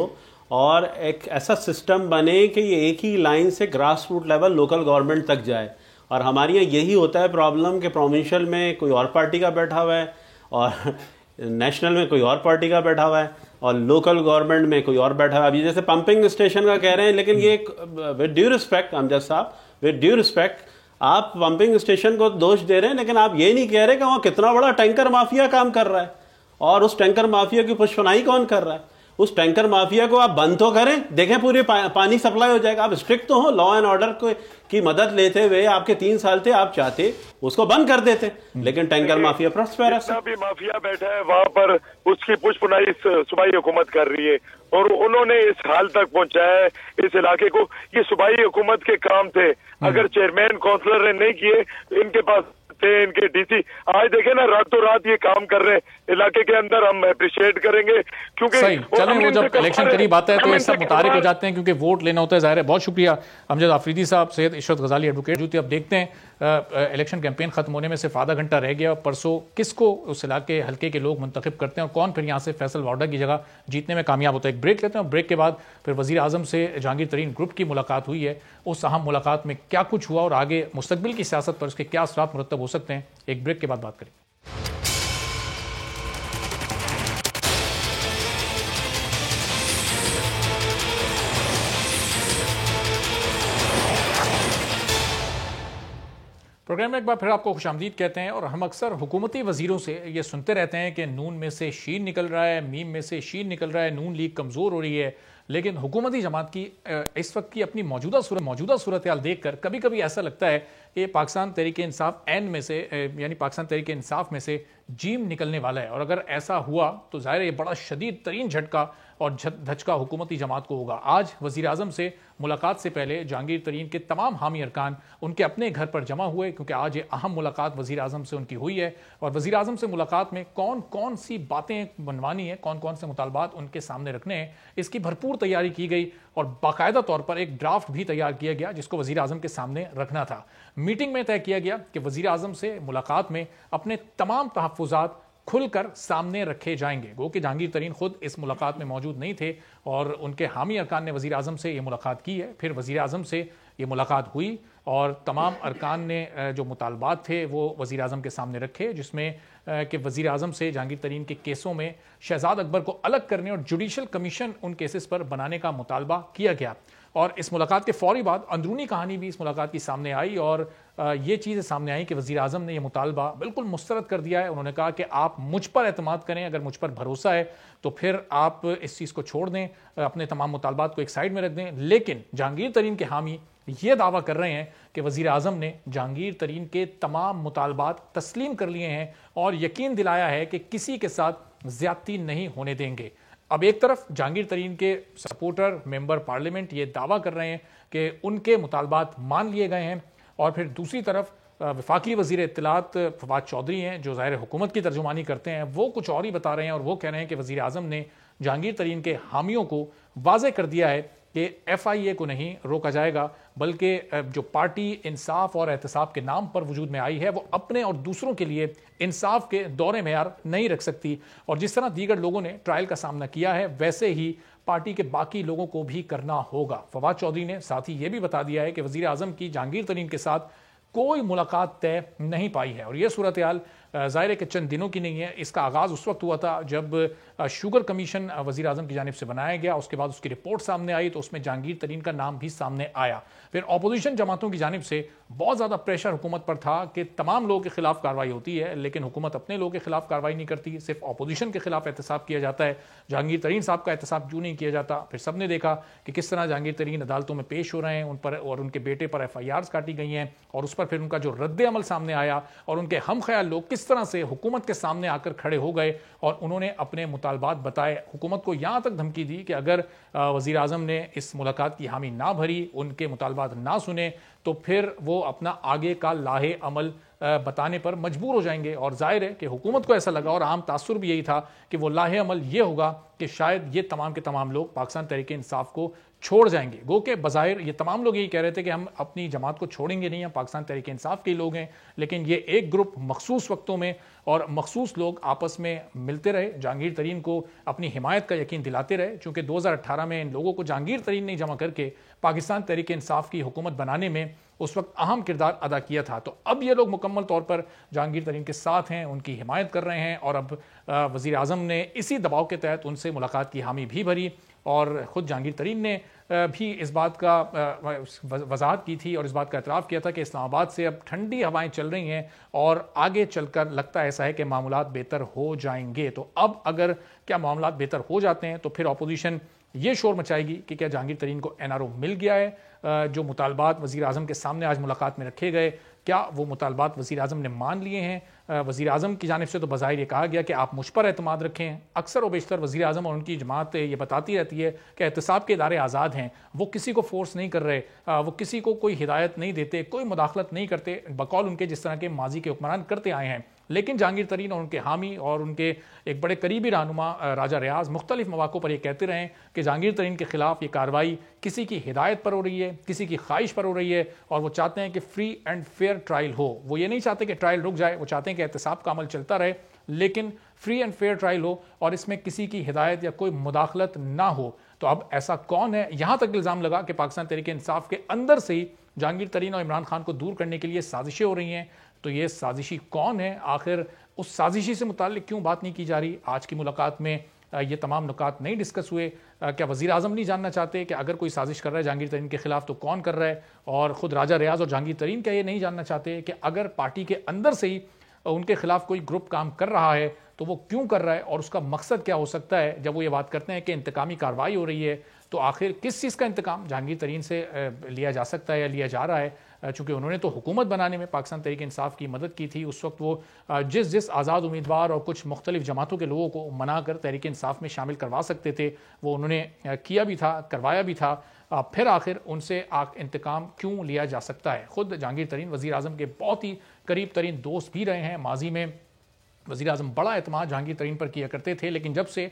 और एक ऐसा सिस्टम बने कि ये एक ही लाइन से grass root level local government तक जाए। और हमारे यहाँ यही होता है प्रॉब्लम कि प्रोविंशियल में कोई और पार्टी का बैठा हुआ है और नेशनल में कोई और पार्टी का बैठा हुआ है और लोकल गवर्नमेंट में कोई और बैठा हुआ है। अभी जैसे पंपिंग स्टेशन का कह रहे हैं, लेकिन ये विद ड्यू रिस्पेक्ट अमजद साहब, विद ड्यू रिस्पेक्ट, आप पंपिंग स्टेशन को दोष दे रहे हैं, लेकिन आप ये नहीं कह रहे कि वहाँ कितना बड़ा टैंकर माफिया काम कर रहा है और उस टैंकर माफिया की पुष्पनाई कौन कर रहा है। उस टैंकर माफिया को आप बंद तो करें, देखें पूरे पानी सप्लाई हो जाएगा। आप स्ट्रिक्ट तो हो, लॉ एंड ऑर्डर की मदद लेते हुए आपके 3 साल थे, आप चाहते उसको बंद कर देते, लेकिन टैंकर माफिया प्रॉस्पेरस है। भी माफिया बैठा है वहां पर, उसकी पुष्पनाई सूबाई हुकूमत कर रही है और उन्होंने इस हाल तक पहुंचाया है इस इलाके को। ये सूबाई हुकूमत के काम थे, अगर चेयरमैन काउंसलर ने नहीं किए, इनके पास थे इनके DC, आज देखे ना रातों रात ये काम कर रहे हैं इलाके के अंदर, हम अप्रिशिएट करेंगे। क्योंकि सही, चलें, वो जब इलेक्शन करीब आता है तो ये सब मुतारिक हो जाते हैं क्योंकि वोट लेना होता है। ज़ाहिर है। बहुत शुक्रिया अमजद आफरीदी साहब, सैयद इशरत गजाली एडवोकेट। जो अब देखते हैं इलेक्शन कैंपेन खत्म होने में सिर्फ आधा घंटा रह गया, परसों किसको उस इलाके हल्के के लोग मुंतखब करते हैं और कौन फिर यहाँ से फैसल वार्डा की जगह जीतने में कामयाब होता है। एक ब्रेक लेते हैं और ब्रेक के बाद फिर वज़ीर आज़म से जहांगीर तरीन ग्रुप की मुलाकात हुई है, उस अहम मुलाकात में क्या कुछ हुआ और आगे मुस्तकबिल की सियासत पर उसके क्या असरात मुरतब हो सकते हैं, एक ब्रेक के बाद बात करें। प्रोग्राम में एक बार फिर आपको खुशामदीद कहते हैं। और हम अक्सर हुकूमती वजीरों से ये सुनते रहते हैं कि नून में से शीन निकल रहा है, मीम में से शीन निकल रहा है, नून लीग कमज़ोर हो रही है। लेकिन हुकूमती जमात की इस वक्त की अपनी मौजूदा सूरत हाल देख कर कभी कभी ऐसा लगता है कि पाकिस्तान तहरीक इंसाफ एन में से यानी पाकिस्तान तहरीक इंसाफ में से जीम निकलने वाला है। और अगर ऐसा हुआ तो ज़ाहिर है ये बड़ा शदीद तरीन झटका और धचका हुकूमती जमात को होगा। आज वज़ीर आज़म से मुलाकात से पहले जहांगीर तरीन के तमाम हामी अरकान उनके अपने घर पर जमा हुए, क्योंकि आज ये अहम मुलाकात वज़ीर आज़म से उनकी हुई है। और वज़ीर आज़म से मुलाकात में कौन कौन सी बातें बनवानी है, कौन कौन से मुतालबात उनके सामने रखने हैं, इसकी भरपूर तैयारी की गई और बाकायदा तौर पर एक ड्राफ्ट भी तैयार किया गया जिसको वज़ीर आज़म के सामने रखना था। मीटिंग में तय किया गया कि वज़ीर आज़म से मुलाकात में अपने तमाम तहफ़्फ़ुज़ात کھل کر سامنے رکھے جائیں گے. گو کہ جہانگیر ترین خود اس ملاقات میں موجود نہیں تھے اور ان کے حامی ارکان نے وزیر اعظم سے یہ ملاقات کی ہے. پھر وزیر اعظم سے یہ ملاقات ہوئی اور تمام ارکان نے جو مطالبات تھے وہ وزیر اعظم کے سامنے رکھے, جس میں کہ وزیر اعظم سے جہانگیر ترین کے کیسوں میں شہزاد اکبر کو الگ کرنے اور جوڈیشل کمیشن ان کیسز پر بنانے کا مطالبہ کیا گیا. اور اس ملاقات کے فوری بعد اندرونی کہانی بھی اس ملاقات کی سامنے آئی اور یہ چیزیں سامنے آئی کہ وزیر اعظم نے یہ مطالبہ بالکل مسترد کر دیا ہے. انہوں نے کہا کہ آپ مجھ پر اعتماد کریں, اگر مجھ پر بھروسہ ہے تو پھر آپ اس چیز کو چھوڑ دیں, اپنے تمام مطالبات کو ایک سائڈ میں رکھ دیں. لیکن جہانگیر ترین کے حامی یہ دعویٰ کر رہے ہیں کہ وزیر اعظم نے جہانگیر ترین کے تمام مطالبات تسلیم کر لیے ہیں اور یقین دلایا ہے کہ کسی کے ساتھ زیادتی نہیں ہونے دیں گے. اب ایک طرف جہانگیر ترین کے سپورٹر ممبر پارلیمنٹ یہ دعویٰ کر رہے ہیں کہ ان کے مطالبات مان لیے گئے ہیں, اور پھر دوسری طرف وفاقی وزیر اطلاعات فواد چودھری ہیں جو ظاہر حکومت کی ترجمانی کرتے ہیں, وہ کچھ اور ہی بتا رہے ہیں اور وہ کہہ رہے ہیں کہ وزیر اعظم نے جہانگیر ترین کے حامیوں کو واضح کر دیا ہے کہ ایف آئی اے کو نہیں روکا جائے گا, بلکہ جو پارٹی انصاف اور احتساب کے نام پر وجود میں آئی ہے وہ اپنے اور دوسروں کے لیے انصاف کے دور معیار نہیں رکھ سکتی, اور جس طرح دیگر لوگوں نے ٹرائل کا سامنا کیا ہے ویسے ہی پارٹی کے باقی لوگوں کو بھی کرنا ہوگا. فواد چودھری نے ساتھ ہی یہ بھی بتا دیا ہے کہ وزیر اعظم کی جہانگیر ترین کے ساتھ کوئی ملاقات طے نہیں پائی ہے, اور یہ صورتحال ظاہر ہے کہ چند دنوں کی نہیں ہے. اس کا آغاز اس وقت ہوا تھا جب شوگر کمیشن وزیر اعظم کی جانب سے بنایا گیا, اس کے بعد اس کی رپورٹ سامنے آئی تو اس میں جہانگیر ترین کا نام بھی سامنے آیا. پھر اپوزیشن جماعتوں کی جانب سے بہت زیادہ پریشر حکومت پر تھا کہ تمام لوگوں کے خلاف کارروائی ہوتی ہے لیکن حکومت اپنے لوگوں کے خلاف کارروائی نہیں کرتی, صرف اپوزیشن کے خلاف احتساب کیا جاتا ہے. جہانگیر ترین صاحب کا احتساب کیوں نہیں کیا جاتا؟ پھر سب نے دیکھا کہ کس طرح جہانگیر ترین عدالتوں میں پیش ہو رہے ہیں, ان پر اور ان کے بیٹے پر ایف آئی آرز کاٹی گئی ہیں, اور اس پر پھر ان کا جو رد عمل سامنے آیا اور ان کے ہم خیال لوگ کس طرح سے حکومت کے سامنے آ کر کھڑے ہو گئے اور انہوں نے اپنے مطالبات بتائے. حکومت کو یہاں تک دھمکی دی کہ اگر وزیر اعظم نے اس ملاقات کی حامی نہ بھری, ان کے مطالبات نہ سنے تو پھر وہ اپنا آگے کا لاہے عمل بتانے پر مجبور ہو جائیں گے. اور ظاہر ہے کہ حکومت کو ایسا لگا اور عام تاثر بھی یہی تھا کہ وہ لاہے عمل یہ ہوگا کہ شاید یہ تمام کے تمام لوگ پاکستان تحریک انصاف کو چھوڑ جائیں گے. گو کہ بظاہر یہ تمام لوگ یہی کہہ رہے تھے کہ ہم اپنی جماعت کو چھوڑیں گے نہیں, ہم پاکستان تحریک انصاف کے لوگ ہیں, لیکن یہ ایک گروپ مخصوص وقتوں میں اور مخصوص لوگ آپس میں ملتے رہے, جہانگیر ترین کو اپنی حمایت کا یقین دلاتے رہے. چونکہ 2018 میں ان لوگوں کو جہانگیر ترین نے جمع کر کے پاکستان تحریک انصاف کی حکومت بنانے میں اس وقت اہم کردار ادا کیا تھا, تو اب یہ لوگ مکمل طور پر جہانگیر ترین کے ساتھ ہیں, ان کی حمایت کر رہے ہیں. اور اب وزیر اعظم نے اسی دباؤ کے تحت ان سے ملاقات کی حامی بھی بھری, اور خود جہانگیر ترین نے بھی اس بات کا وضاحت کی تھی اور اس بات کا اعتراف کیا تھا کہ اسلام آباد سے اب ٹھنڈی ہوائیں چل رہی ہیں اور آگے چل کر لگتا ایسا ہے کہ معاملات بہتر ہو جائیں گے. تو اب اگر کیا معاملات بہتر ہو جاتے ہیں تو پھر اپوزیشن یہ شور مچائے گی کہ کیا جہانگیر ترین کو این آر او مل گیا ہے, جو مطالبات وزیر اعظم کے سامنے آج ملاقات میں رکھے گئے کیا وہ مطالبات وزیر اعظم نے مان لیے ہیں. وزیر اعظم کی جانب سے تو بظاہر یہ کہا گیا کہ آپ مجھ پر اعتماد رکھیں. اکثر و بیشتر وزیر اعظم اور ان کی جماعت یہ بتاتی رہتی ہے کہ احتساب کے ادارے آزاد ہیں, وہ کسی کو فورس نہیں کر رہے, وہ کسی کو کوئی ہدایت نہیں دیتے, کوئی مداخلت نہیں کرتے بقول ان کے جس طرح کے ماضی کے حکمران کرتے آئے ہیں. لیکن جہانگیر ترین اور ان کے حامی اور ان کے ایک بڑے قریبی رہنما راجہ ریاض مختلف مواقع پر یہ کہتے رہے کہ جہانگیر ترین کے خلاف یہ کارروائی کسی کی ہدایت پر ہو رہی ہے, کسی کی خواہش پر ہو رہی ہے, اور وہ چاہتے ہیں کہ فری اینڈ فیئر ٹرائل ہو. وہ یہ نہیں چاہتے کہ ٹرائل رک جائے, وہ چاہتے ہیں کہ احتساب کا عمل چلتا رہے لیکن فری اینڈ فیئر ٹرائل ہو اور اس میں کسی کی ہدایت یا کوئی مداخلت نہ ہو. تو اب ایسا کون ہے؟ یہاں تک الزام لگا کہ پاکستان تحریک انصاف کے اندر سے ہی جہانگیر ترین اور عمران خان کو دور کرنے کے لیے سازشیں ہو رہی ہیں. تو یہ سازشی کون ہے؟ آخر اس سازشی سے متعلق کیوں بات نہیں کی جا رہی؟ آج کی ملاقات میں یہ تمام نکات نہیں ڈسکس ہوئے. کیا وزیر اعظم نہیں جاننا چاہتے کہ اگر کوئی سازش کر رہا ہے جہانگیر ترین کے خلاف تو کون کر رہا ہے؟ اور خود راجہ ریاض اور جہانگیر ترین کیا یہ نہیں جاننا چاہتے کہ اگر پارٹی کے اندر سے ہی ان کے خلاف کوئی گروپ کام کر رہا ہے تو وہ کیوں کر رہا ہے اور اس کا مقصد کیا ہو سکتا ہے؟ جب وہ یہ بات کرتے ہیں کہ انتقامی کارروائی ہو رہی ہے تو آخر کس چیز کا انتقام جہانگیر ترین سے لیا جا سکتا ہے یا لیا جا رہا ہے؟ چونکہ انہوں نے تو حکومت بنانے میں پاکستان تحریک انصاف کی مدد کی تھی. اس وقت وہ جس آزاد امیدوار اور کچھ مختلف جماعتوں کے لوگوں کو منا کر تحریک انصاف میں شامل کروا سکتے تھے وہ انہوں نے کیا بھی تھا, کروایا بھی تھا. پھر آخر ان سے انتقام کیوں لیا جا سکتا ہے؟ خود جہانگیر ترین وزیر اعظم کے بہت ہی قریب ترین دوست بھی رہے ہیں. ماضی میں وزیر اعظم بڑا اعتماد جہانگیر ترین پر کیا کرتے تھے, لیکن جب سے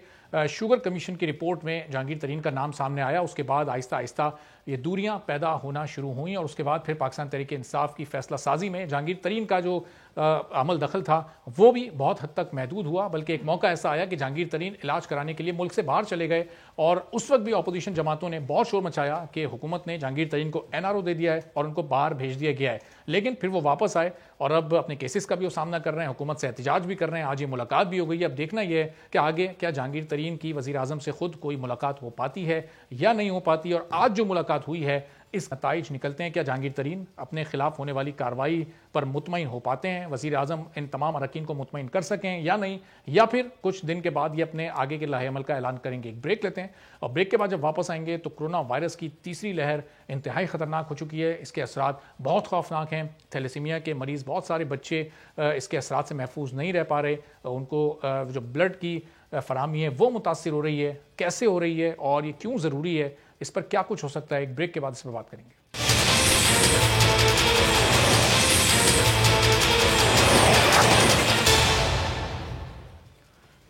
شوگر کمیشن کی رپورٹ میں جہانگیر ترین کا نام سامنے آیا اس کے بعد آہستہ آہستہ یہ دوریاں پیدا ہونا شروع ہوئیں, اور اس کے بعد پھر پاکستان تحریک انصاف کی فیصلہ سازی میں جہانگیر ترین کا جو عمل دخل تھا وہ بھی بہت حد تک محدود ہوا، بلکہ ایک موقع ایسا آیا کہ جہانگیر ترین علاج کرانے کے لیے ملک سے باہر چلے گئے، اور اس وقت بھی اپوزیشن جماعتوں نے بہت شور مچایا کہ حکومت نے جہانگیر ترین کو NRO دے دیا ہے اور ان کو باہر بھیج دیا گیا ہے، لیکن پھر وہ واپس آئے اور اب اپنے کیسز کا بھی وہ سامنا کر رہے ہیں، حکومت سے احتجاج بھی کر رہے ہیں، آج یہ ملاقات بھی ہو گئی ہے۔ اب دیکھنا یہ ہے کہ آگے کیا جہانگیر ترین کی وزیر اعظم سے خود کوئی ملاقات ہو پاتی ہے یا نہیں ہو پاتی، اور آج جو ملاقات ہوئی ہے اس نتائج نکلتے ہیں کیا جہانگیر ترین اپنے خلاف ہونے والی کارروائی پر مطمئن ہو پاتے ہیں، وزیر اعظم ان تمام اراکین کو مطمئن کر سکیں یا نہیں، یا پھر کچھ دن کے بعد یہ اپنے آگے کے لائحہ عمل کا اعلان کریں گے۔ ایک بریک لیتے ہیں اور بریک کے بعد جب واپس آئیں گے تو کرونا وائرس کی تیسری لہر انتہائی خطرناک ہو چکی ہے، اس کے اثرات بہت خوفناک ہیں، تھیلیسیمیا کے مریض بہت سارے بچے اس کے اثرات سے محفوظ نہیں رہ پا رہے، ان کو جو بلڈ کی فراہمی ہے وہ متاثر ہو رہی ہے، کیسے ہو رہی ہے اور یہ کیوں ضروری ہے، اس پر کیا کچھ ہو سکتا ہے، ایک بریک کے بعد اس پر بات کریں گے۔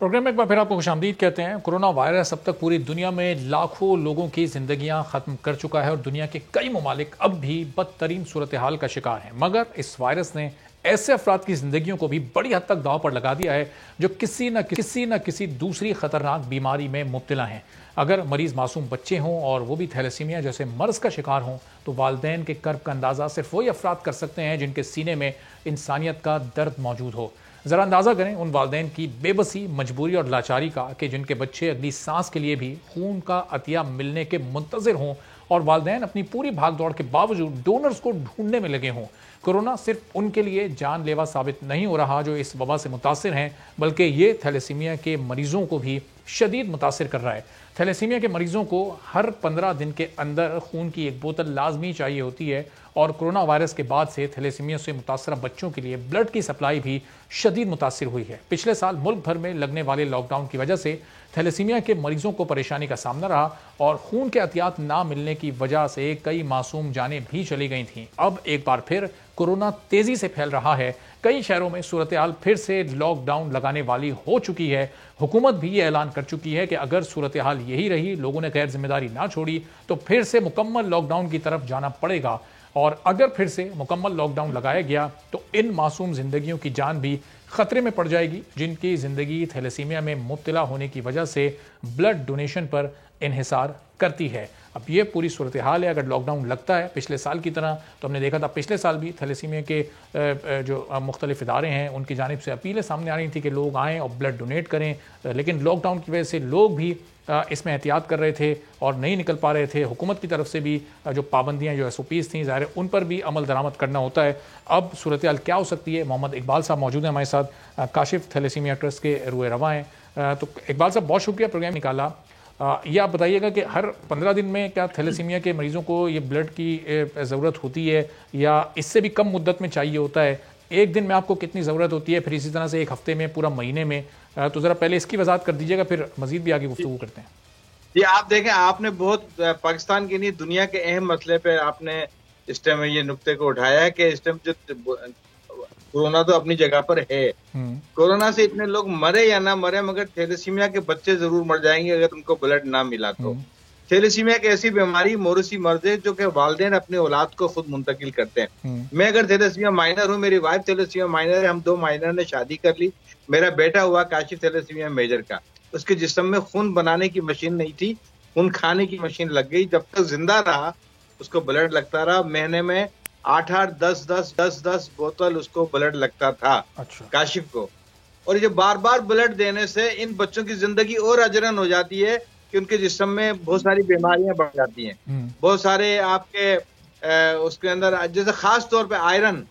پروگرام میں ایک بار پھر آپ کو خوش آمدید کہتے ہیں۔ کرونا وائرس اب تک پوری دنیا میں لاکھوں لوگوں کی زندگیاں ختم کر چکا ہے اور دنیا کے کئی ممالک اب بھی بدترین صورتحال کا شکار ہیں، مگر اس وائرس نے ایسے افراد کی زندگیوں کو بھی بڑی حد تک داؤ پر لگا دیا ہے جو کسی نہ کسی دوسری خطرناک بیماری میں مبتلا ہیں۔ اگر مریض معصوم بچے ہوں اور وہ بھی تھیلیسیمیا جیسے مرض کا شکار ہوں تو والدین کے کرب کا اندازہ صرف وہی افراد کر سکتے ہیں جن کے سینے میں انسانیت کا درد موجود ہو۔ ذرا اندازہ کریں ان والدین کی بے بسی، مجبوری اور لاچاری کا کہ جن کے بچے اگلی سانس کے لیے بھی خون کا عطیہ ملنے کے منتظر ہوں اور والدین اپنی پوری بھاگ دوڑ کے باوجود ڈونرز کو ڈھونڈنے میں لگے ہوں۔ کورونا صرف ان کے لیے جان لیوا ثابت نہیں ہو رہا جو اس وبا سے متاثر ہیں، بلکہ یہ تھیلیسیمیا کے مریضوں کو بھی شدید متاثر کر رہا ہے۔ تھیلیسیمیا کے مریضوں کو ہر 15 دن کے اندر خون کی ایک بوتل لازمی چاہیے ہوتی ہے، اور کرونا وائرس کے بعد سے تھیلیسیمیا سے متاثرہ بچوں کے لیے بلڈ کی سپلائی بھی شدید متاثر ہوئی ہے۔ پچھلے سال ملک بھر میں لگنے والے لاک ڈاؤن کی وجہ سے تھیلیسیمیا کے مریضوں کو پریشانی کا سامنا رہا اور خون کے عطیات نہ ملنے کی وجہ سے کئی معصوم جانیں بھی چلی گئی تھیں۔ اب ایک بار پھر کورونا تیزی سے پھیل رہا ہے، کئی شہروں میں صورتحال پھر سے لاک ڈاؤن لگانے والی ہو چکی ہے۔ حکومت بھی یہ اعلان کر چکی ہے کہ اگر صورتحال یہی رہی، لوگوں نے غیر ذمہ داری نہ چھوڑی تو پھر سے مکمل لاک ڈاؤن کی طرف جانا پڑے گا، اور اگر پھر سے مکمل لاک ڈاؤن لگایا گیا تو ان معصوم زندگیوں کی جان بھی خطرے میں پڑ جائے گی جن کی زندگی تھیلیسیمیا میں مبتلا ہونے کی وجہ سے بلڈ ڈونیشن پر انحصار کرتی ہے۔ اب یہ پوری صورتحال ہے۔ اگر لاک ڈاؤن لگتا ہے پچھلے سال کی طرح، تو ہم نے دیکھا تھا پچھلے سال بھی تھیلیسیمیا کے جو مختلف ادارے ہیں ان کی جانب سے اپیلیں سامنے آ رہی تھی کہ لوگ آئیں اور بلڈ ڈونیٹ کریں، لیکن لاک ڈاؤن کی وجہ سے لوگ بھی اس میں احتیاط کر رہے تھے اور نہیں نکل پا رہے تھے۔ حکومت کی طرف سے بھی جو پابندیاں، جو SOPs تھیں، ظاہر ہے ان پر بھی عمل درآمد کرنا ہوتا ہے۔ اب صورتحال کیا ہو سکتی ہے؟ محمد اقبال صاحب موجود ہیں ہمارے ساتھ، کاشف تھیلیسیمیا ٹرسٹ کے روئے رواں ہیں۔ تو اقبال صاحب بہت شکریہ پروگرام نکالا۔ یہ آپ بتائیے گا کہ ہر 15 دن میں کیا تھیلیسیمیا کے مریضوں کو یہ بلڈ کی ضرورت ہوتی ہے یا اس سے بھی کم مدت میں چاہیے ہوتا ہے؟ ایک دن میں آپ کو کتنی ضرورت ہوتی ہے، پھر اسی طرح سے ایک ہفتے میں، پورا مہینے میں؟ تو ذرا پہلے اس کی وضاحت کر دیجیے گا، پھر مزید بھی آگے گفتگو کرتے ہیں۔ جی آپ دیکھیں، آپ نے بہت پاکستان کی نہیں دنیا کے اہم مسئلے پہ آپ نے اس ٹائم یہ نقطے کو اٹھایا ہے کہ اس ٹائم جو کورونا تو اپنی جگہ پر ہے، کورونا سے اتنے لوگ مرے یا نہ مرے مگر تھیلیسیمیا کے بچے ضرور مر جائیں گے اگر ان کو بلڈ نہ ملا تو۔ تھیلیسیمیا ایک ایسی بیماری، موروثی مرض ہے جو کہ والدین اپنے اولاد کو خود منتقل کرتے ہیں۔ میں اگر تھیلیسیمیا مائنر ہوں، میری وائف تھیلیسیمیا مائنر ہے، ہم 2 مائنر نے شادی کر لی، میرا بیٹا ہوا کاشف تھیلیسیمیا میجر کا، اس کے جسم میں خون بنانے کی مشین نہیں تھی، خون کھانے کی مشین لگ گئی۔ جب تک زندہ رہا اس کو بلڈ لگتا رہا، مہینے میں 8 10 بوتل اس کو بلڈ لگتا تھا کاشف کو۔ اور یہ بار بار بلڈ دینے سے ان بچوں کی زندگی اور اجرن ہو جاتی ہے کہ ان کے جسم میں بہت ساری بیماریاں بڑھ جاتی ہیں، بہت سارے آپ کے اس کے اندر، جیسے خاص طور پہ آئرن۔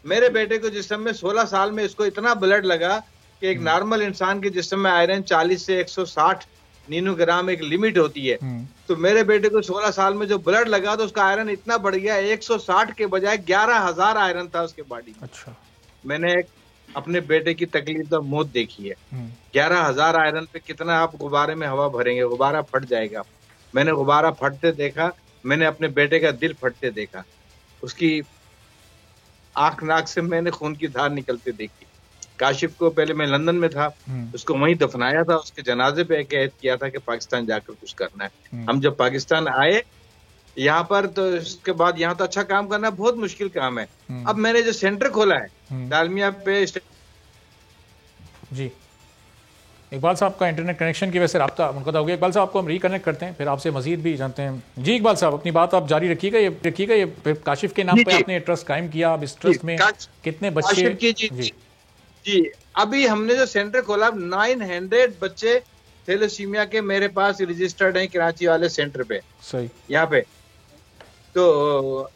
میرے بیٹے کو جسم میں 16 سال میں اس کو اتنا بلڈ لگا کہ ایک نارمل انسان کے جسم میں آئرن 40 سے 160 نینو گرام ایک لمٹ ہوتی ہے، تو میرے بیٹے کو 16 سال میں جو بلڈ لگا تو اس کا آئرن اتنا بڑھ گیا، 160 کے بجائے 11,000 آئرن تھا اس کے باڈی میں۔ میں نے اپنے بیٹے کی تکلیف اور موت دیکھی ہے۔ 11,000 آئرن پہ کتنا آپ غبارے میں ہوا بھریں گے، غبارہ پھٹ جائے گا۔ میں نے غبارہ پھٹتے دیکھا، میں نے اپنے بیٹے کا دل پھٹتے دیکھا، اس کی آنکھ ناک سے میں نے خون کی دھار نکلتے دیکھی۔ کاشف کو پہلے میں لندن میں تھا، اس کو وہیں دفنایا تھا، اس کے جنازے پہ ایک عہد کیا تھا کہ پاکستان جا کر کچھ کرنا ہے۔ ہم جب پاکستان آئے यहाँ पर तो इसके बाद यहाँ तो अच्छा काम करना बहुत मुश्किल काम है। अब मैंने जो सेंटर खोला है डालमिया पे। जी इकबाल साहब का इंटरनेट कनेक्शन की वजह से राब्ता मुनक़ता हो गया। इकबाल साहब आपको हम रिकनेक्ट करते हैं, फिर आपसे मजीद भी जानते हैं। जी इकबाल साहब अपनी बात आप जारी रखिएगा। ये काशिफ के नाम पे आपने ट्रस्ट कायम किया, अब इस ट्रस्ट में कितने बच्चे? जी अभी हमने जो सेंटर खोला 900 बच्चे थैलेसीमिया के मेरे पास रजिस्टर्ड हैं कराची वाले सेंटर पे। सही यहाँ पे तो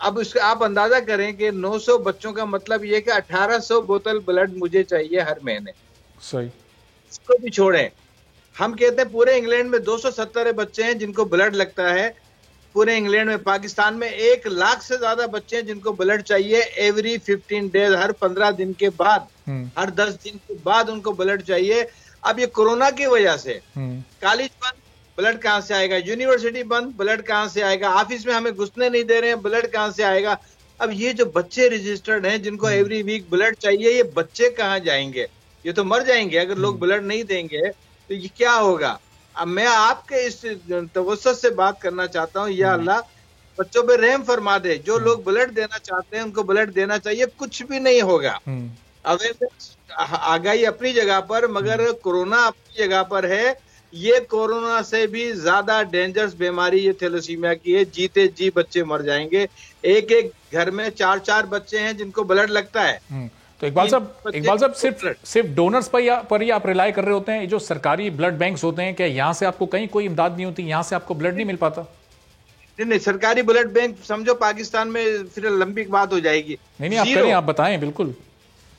अब उसका आप अंदाजा करें कि 900 बच्चों का मतलब ये कि 1800 बोतल ब्लड मुझे चाहिए हर महीने। सही इसको भी छोड़ें, हम कहते हैं पूरे इंग्लैंड में 270 बच्चे हैं जिनको ब्लड लगता है पूरे इंग्लैंड में। पाकिस्तान में 1 लाख से ज्यादा बच्चे हैं जिनको ब्लड चाहिए एवरी 15 डेज, हर 15 दिन के बाद, हर 10 दिन के बाद उनको ब्लड चाहिए। अब ये कोरोना की वजह से कॉलेज बंद, ब्लड कहां से आएगा? यूनिवर्सिटी बंद, ब्लड कहां से आएगा? ऑफिस में हमें घुसने नहीं दे रहे हैं, ब्लड कहां से आएगा? अब ये जो बच्चे रजिस्टर्ड हैं जिनको एवरी वीक ब्लड चाहिए, ये बच्चे कहां जाएंगे? ये तो मर जाएंगे अगर लोग ब्लड नहीं देंगे तो ये क्या होगा? अब मैं आपके इस तवज्जुह से बात करना चाहता हूँ, या अल्लाह बच्चों पे रहम फरमा दे। जो लोग ब्लड देना चाहते हैं उनको ब्लड देना चाहिए, कुछ भी नहीं होगा। अवेयरनेस आगाही अपनी जगह पर, मगर कोरोना अपनी जगह पर है। ये कोरोना से भी ज्यादा डेंजरस बीमारी ये थैलेसीमिया की है। जीते जी बच्चे मर जाएंगे। एक एक घर में 4-4 बच्चे हैं जिनको ब्लड लगता है। तो इकबाल साहब सिर्फ डोनर्स पर ही आप रिलाई कर रहे होते हैं? ये जो सरकारी ब्लड बैंक्स होते हैं, क्या यहाँ से आपको कहीं कोई इमदाद नहीं होती? यहाँ से आपको ब्लड नहीं मिल पाता? नहीं, सरकारी ब्लड बैंक समझो पाकिस्तान में फिर लंबी बात हो जाएगी। नहीं आप करें, आप बताएं। बिल्कुल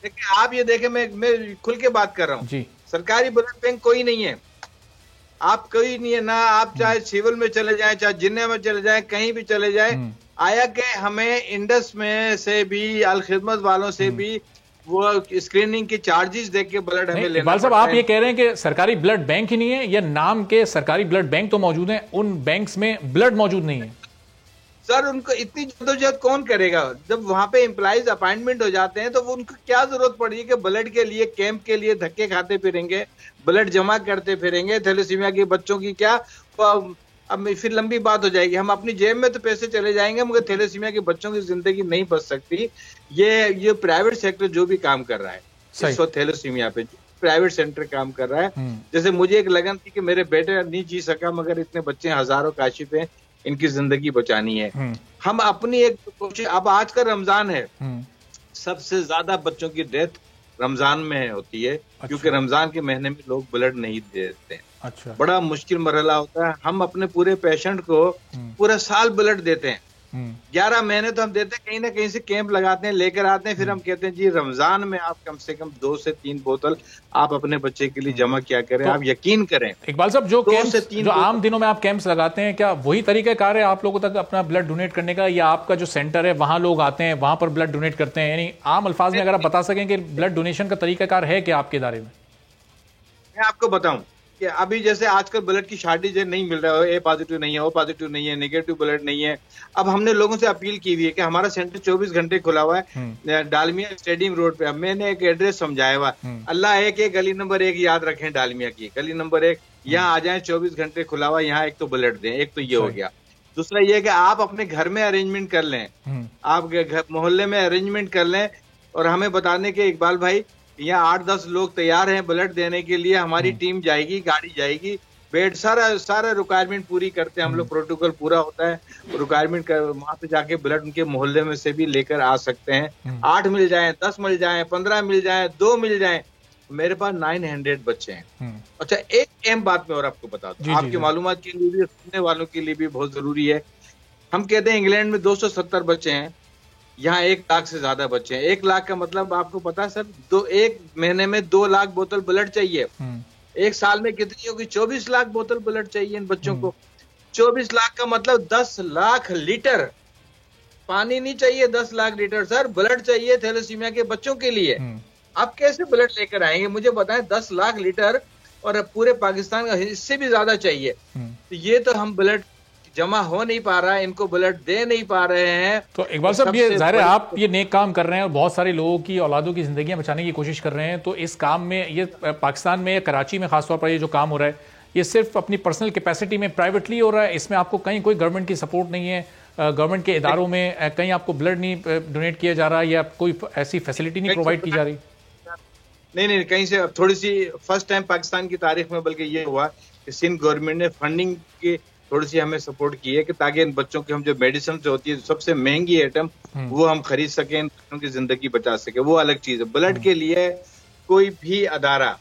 देखिए, आप ये देखें, मैं खुल के बात कर रहा हूँ जी। सरकारी ब्लड बैंक कोई नहीं है, आप कोई नहीं है ना। आप चाहे सिविल में चले जाएं, चाहे जिन्ने में चले जाएं, कहीं भी चले जाएं, आया कि हमें इंडस में से भी, अल खिदमत वालों से भी वो स्क्रीनिंग के चार्जेस देख के ब्लड हमें लेना। इकबाल साहब आप ये कह रहे हैं कि सरकारी ब्लड बैंक ही नहीं है, या नाम के सरकारी ब्लड बैंक तो मौजूद हैं, उन बैंक्स में ब्लड मौजूद नहीं है? सर उनको इतनी जद्दोजहद कौन करेगा? जब वहां पे एम्प्लॉइज अपॉइंटमेंट हो जाते हैं तो वो उनको क्या जरूरत पड़ी कि ब्लड के लिए, कैंप के लिए धक्के खाते फिरेंगे, ब्लड जमा करते फिरेंगे? थैलेसीमिया के बच्चों की क्या, अब फिर लंबी बात हो जाएगी। हम अपनी जेब में तो पैसे चले जाएंगे, मगर थैलेसीमिया के बच्चों की जिंदगी नहीं बच सकती। ये प्राइवेट सेक्टर जो भी काम कर रहा है इस वक्त थैलेसीमिया पे, प्राइवेट सेंटर काम कर रहा है। जैसे मुझे एक लगन थी कि मेरे बेटे नहीं जी सका, मगर इतने बच्चे हजारों काशिफ हैं, इनकी जिंदगी बचानी है। हम अपनी एक कोशिश, अब आज का रमजान है, सबसे ज्यादा बच्चों की डेथ रमजान में होती है। क्योंकि रमजान के महीने में लोग ब्लड नहीं देते। अच्छा, बड़ा मुश्किल मरहला होता है। हम अपने पूरे पेशेंट को पूरा साल ब्लड देते हैं, 11 महीने तो हम देते हैं, कहीं ना कहीं से कैंप लगाते हैं, लेकर आते हैं, फिर हम कहते हैं जी रमजान में आप कम से कम 2 से 3 बोतल आप अपने बच्चे के लिए जमा किया करें। तो आप यकीन करें इकबाल साहब, जो आम दिनों में आप कैंप्स लगाते हैं, क्या वही तरीका कार है आप लोगों तक अपना ब्लड डोनेट करने का, या आपका जो सेंटर है वहां लोग आते हैं, वहां पर ब्लड डोनेट करते हैं? यानी आम अल्फाज में अगर आप बता सकें कि ब्लड डोनेशन का तरीका कार है क्या आपके इदारे में? मैं आपको बताऊं कि अभी जैसे आजकल ब्लड की शॉर्टेज नहीं मिल रहा है, ए पॉजिटिव नहीं है, ओ पॉजिटिव नहीं है, नेगेटिव ब्लड नहीं है। अब हमने लोगों से अपील की हुई है कि हमारा सेंटर 24 घंटे खुला हुआ है डालमिया स्टेडियम रोड पे। मैंने एक एड्रेस समझाया हुआ, अल्लाह एक गली नंबर 1 याद रखें, डालमिया की गली नंबर 1, यहाँ आ जाए, 24 घंटे खुला हुआ, यहाँ एक तो ब्लड दें। एक तो ये हो गया। दूसरा ये कि आप अपने घर में अरेंजमेंट कर लें, आप मोहल्ले में अरेंजमेंट कर लें, और हमें बताने के इकबाल भाई यहाँ 8-10 लोग तैयार हैं ब्लड देने के लिए, हमारी टीम जाएगी, गाड़ी जाएगी, बेड सारा रिक्वायरमेंट पूरी करते हैं हम लोग, प्रोटोकॉल पूरा होता है, रिक्वायरमेंट कर वहां पे जाके ब्लड उनके मोहल्ले में से भी लेकर आ सकते हैं। 8 मिल जाएं, 10 मिल जाएं, 15 मिल जाएं, 2 मिल जाएं। मेरे पास 900 बच्चे हैं। अच्छा, एक अहम बात मैं और आपको बता दूं, आपकी मालूमात के लिए भी, सुनने वालों के लिए भी बहुत जरूरी है। हम कहते हैं इंग्लैंड में 270 बच्चे हैं, यहाँ 1 लाख से ज्यादा बच्चे हैं। 1 लाख का मतलब आपको पता है सर, एक महीने में 2 लाख बोतल ब्लड चाहिए। एक साल में कितनी होगी? 24 लाख बोतल ब्लड चाहिए इन बच्चों को। 24 लाख का मतलब 10 लाख लीटर पानी नहीं चाहिए, 10 लाख लीटर सर ब्लड चाहिए थैलेसीमिया के बच्चों के लिए। आप कैसे ब्लड लेकर आएंगे? मुझे बताएं, 10 लाख लीटर, और पूरे पाकिस्तान का इससे भी ज्यादा चाहिए। तो ये तो हम ब्लड जमा हो नहीं पा रहा है, इनको ब्लड दे नहीं पा रहे हैं। तो इकबाल साहब, ये जाहिर है आप ये नेक काम कर रहे हैं और बहुत सारे लोगों की औलादों की जिंदगियां बचाने की कोशिश कर रहे हैं। तो इस काम में, ये पाकिस्तान में, कराची में खासतौर पर ये जो काम हो रहा है, ये सिर्फ अपनी पर्सनल कैपेसिटी में प्राइवेटली हो रहा है? इसमें आपको कहीं कोई गवर्नमेंट की सपोर्ट नहीं है, गवर्नमेंट के इदारों में कहीं आपको ब्लड नहीं डोनेट किया जा रहा या कोई ऐसी फैसिलिटी नहीं प्रोवाइड की जा रही? नहीं, कहीं से थोड़ी सी फर्स्ट टाइम पाकिस्तान की तारीख में बल्कि ये हुआ कि सिंध गवर्नमेंट ने फंडिंग की थोड़ी सी हमें सपोर्ट की है कि ताकि इन बच्चों की हम जो मेडिसिन जो होती है सबसे महंगी आइटम वो हम खरीद सकें, इन बच्चों की जिंदगी बचा सके, वो अलग चीज है। ब्लड के लिए कोई भी अदारा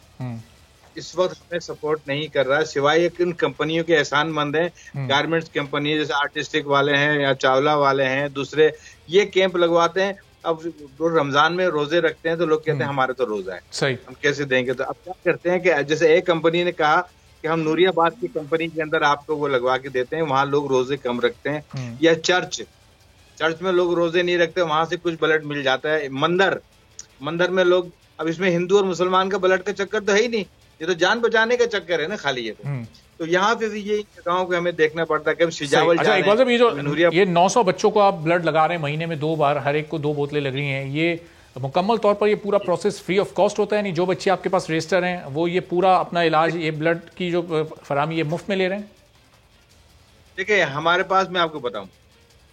इस वक्त हमें सपोर्ट नहीं कर रहा है, सिवाय एक इन कंपनियों के एहसानमंद हैं, गारमेंट्स कंपनी जैसे आर्टिस्टिक वाले हैं या चावला वाले हैं, दूसरे ये कैंप लगवाते हैं। अब रमजान में रोजे रखते हैं तो लोग कहते हैं हमारे तो रोजा है, सही हम कैसे देंगे? तो अब क्या करते हैं कि जैसे एक कंपनी ने कहा कि हम नूरियाबाद की कंपनी के अंदर आपको वो लगवा के देते हैं, वहां लोग रोजे कम रखते हैं। या चर्च में लोग रोजे नहीं रखते, वहां से कुछ ब्लड मिल जाता है। मंदिर में लोग, अब इसमें हिंदू और मुसलमान का ब्लड का चक्कर तो है ही नहीं, ये तो जान बचाने का चक्कर है ना खाली ये तो यहाँ पे भी ये जगहों को हमें देखना पड़ता है कि शिजावल अच्छा, ये 900 बच्चों को आप ब्लड लगा रहे हैं महीने में 2 बार, हर एक को 2 बोतलें लग रही हैं, ये मुकम्मल तौर पर ये पूरा प्रोसेस फ्री ऑफ कॉस्ट होता है? नहीं, जो बच्चे आपके पास रजिस्टर हैं वो ये पूरा अपना इलाज, ये ब्लड की जो फराहमी ये मुफ्त में ले रहे हैं? देखिए हमारे पास मैं आपको बताऊं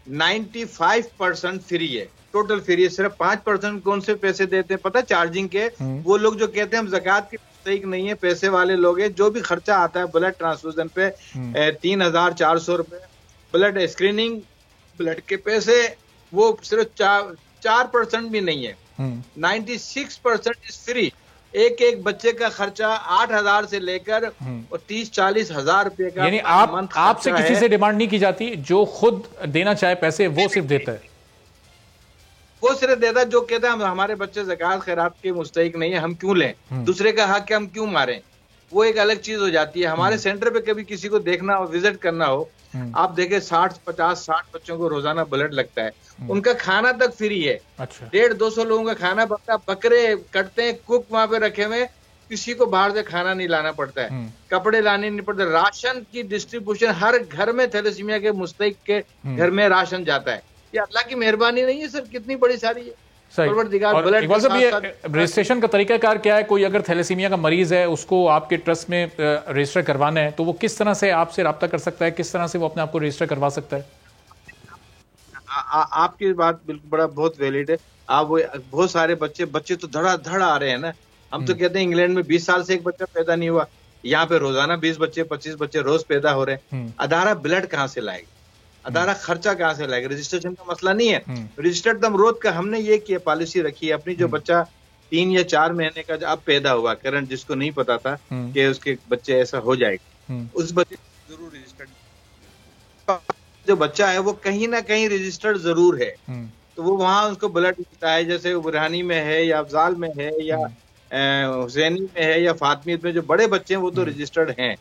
95% फ्री है, टोटल फ्री है। सिर्फ 5% कौन से पैसे देते हैं पता है चार्जिंग के? वो लोग जो कहते हैं हम ज़कात की मुस्तहिक नहीं है, पैसे वाले लोग हैं। जो भी खर्चा आता है ब्लड ट्रांसफ्यूजन पे 3,400 रुपए, ब्लड स्क्रीनिंग, ब्लड के पैसे, वो सिर्फ 4% भी नहीं है। 96% इज फ्री। एक बच्चे का खर्चा 8,000 से लेकर 30-40 हजार रुपए का, यानी आपसे किसी से डिमांड नहीं की जाती, जो खुद देना चाहे पैसे वो सिर्फ देता है? वो सिर्फ देता है जो कहता है हमारे बच्चे ज़कात खैरात के मुस्तहिक नहीं है, हम क्यों लें, दूसरे का हक हम क्यों मारें, वो एक अलग चीज हो जाती है। हमारे सेंटर पे कभी किसी को देखना हो, विजिट करना हो, आप देखें 50-60 बच्चों को रोजाना ब्लड लगता है, उनका खाना तक फ्री है। अच्छा। 150-200 लोगों का खाना बनता, बकरे कटते हैं, कुक वहां पे रखे हुए, किसी को बाहर से खाना नहीं लाना पड़ता है, कपड़े लाने नहीं पड़ते, राशन की डिस्ट्रीब्यूशन हर घर में थैलेसीमिया के मुस्तहिक के घर में राशन जाता है। ये अल्लाह की मेहरबानी नहीं है सर, कितनी बड़ी सारी है। रजिस्ट्रेशन का तरीकाकार क्या है? कोई अगर थैलेसीमिया का मरीज है, उसको आपके ट्रस्ट में रजिस्टर करवाना है, तो वो किस तरह से आपसे रब्ता कर सकता है, किस तरह से वो अपने आप को रजिस्टर करवा सकता है? आपकी बात बिल्कुल बहुत वैलिड है। आप वो बहुत सारे बच्चे तो धड़ा आ रहे हैं ना। हम तो कहते हैं इंग्लैंड में 20 साल से एक बच्चा पैदा नहीं हुआ, यहाँ पे रोजाना 20 बच्चे 25 बच्चे रोज पैदा हो रहे हैं। अदारा ब्लड कहाँ से लाएगा, अदारा खर्चा कहाँ से लाएगा? रजिस्ट्रेशन का मसला नहीं है, रजिस्टर्ड दम रोज का हमने ये किया, पॉलिसी रखी है अपनी। जो बच्चा 3 या 4 महीने का अब पैदा हुआ, करंट जिसको नहीं पता था कि उसके बच्चे ऐसा हो जाएगा, उस बच्चे जरूर रजिस्टर्ड, जो बच्चा है वो कहीं ना कहीं रजिस्टर्ड जरूर है, तो वो वहां उसको ब्लड मिलता है। जैसे बुरहानी में है या अफजाल में है या हुसैनी में है या फातमीद में, जो बड़े बच्चे हैं वो तो रजिस्टर्ड हैं।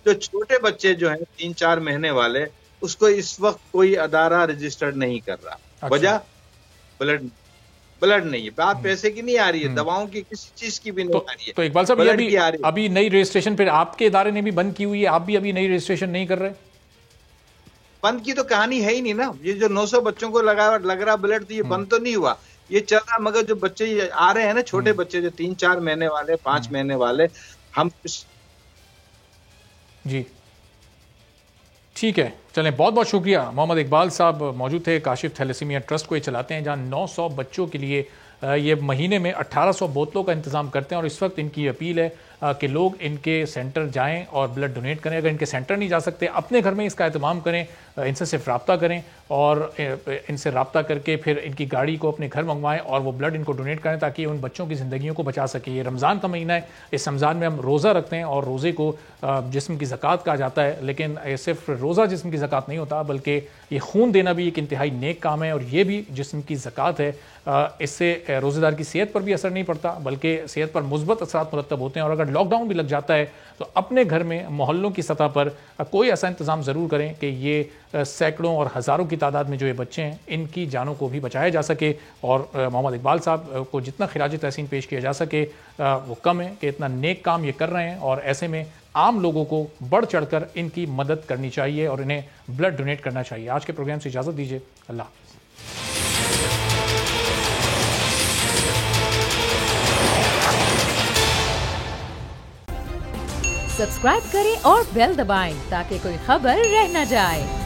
जो छोटे बच्चे जो हैं 3-4 महीने वाले, उसको इस वक्त कोई अदारा रजिस्टर्ड नहीं कर रहा। अच्छा। वजह ब्लड नहीं है, बात पैसे की नहीं आ रही है, दवाओं की किसी चीज की भी नहीं आ रही है। तो इकबाल साहब अभी नई रजिस्ट्रेशन फिर आपके इदारे ने भी बंद की हुई है, आप भी अभी नई रजिस्ट्रेशन नहीं कर रहे? बंद की तो कहानी है ही नहीं ना। ये जो 900 बच्चों को लग रहा ब्लड, तो ये बंद तो नहीं हुआ, ये चल रहा। मगर जो बच्चे आ रहे हैं ना, छोटे बच्चे जो 3-4 महीने वाले, 5 महीने वाले, हम जी ठीक है, चलें, बहुत बहुत शुक्रिया। मोहम्मद इकबाल साहब मौजूद थे, काशिफ थैलेसीमिया ट्रस्ट को ये चलाते हैं, जहां 900 बच्चों के लिए ये महीने में 1800 बोतलों का इंतज़ाम करते हैं। और इस वक्त इनकी अपील है कि लोग इनके सेंटर जाएं और ब्लड डोनेट करें। अगर इनके सेंटर नहीं जा सकते, अपने घर में इसका एहतमाम करें, इनसे सिर्फ रब्ता करें और इनसे रब्ता करके फिर इनकी गाड़ी को अपने घर मंगवाएं और वो ब्लड इनको डोनेट करें, ताकि उन बच्चों की ज़िंदगियों को बचा सके। ये रमज़ान का महीना है, इस रमज़ान में हम रोज़ा रखते हैं और रोज़े को जिस्म की ज़कात कहा जाता है, लेकिन सिर्फ रोज़ा जिस्म की ज़कात नहीं होता, बल्कि ये खून देना भी एक इंतहाई नेक काम है और ये भी जिस्म की ज़कात है। इससे रोज़ेदार की सेहत पर भी असर नहीं पड़ता, बल्कि सेहत पर मुस्बत असरात मुरतब होते हैं। और अगर लॉकडाउन भी लग जाता है तो अपने घर में मोहल्लों की सतह पर कोई ऐसा इंतज़ाम ज़रूर करें कि ये सैकड़ों और हज़ारों की तादाद में जो ये बच्चे हैं, इनकी जानों को भी बचाया जा सके। और मोहम्मद इकबाल साहब को जितना खिराज तहसीन पेश किया जा सके वो कम है कि इतना नेक काम ये कर रहे हैं, और ऐसे में आम लोगों को बढ़ चढ़कर इनकी मदद करनी चाहिए और इन्हें ब्लड डोनेट करना चाहिए। आज के प्रोग्राम से इजाज़त दीजिए, अल्लाह हाफ़िज़। सब्सक्राइब करें और बेल दबाएं ताकि कोई खबर रह न जाए।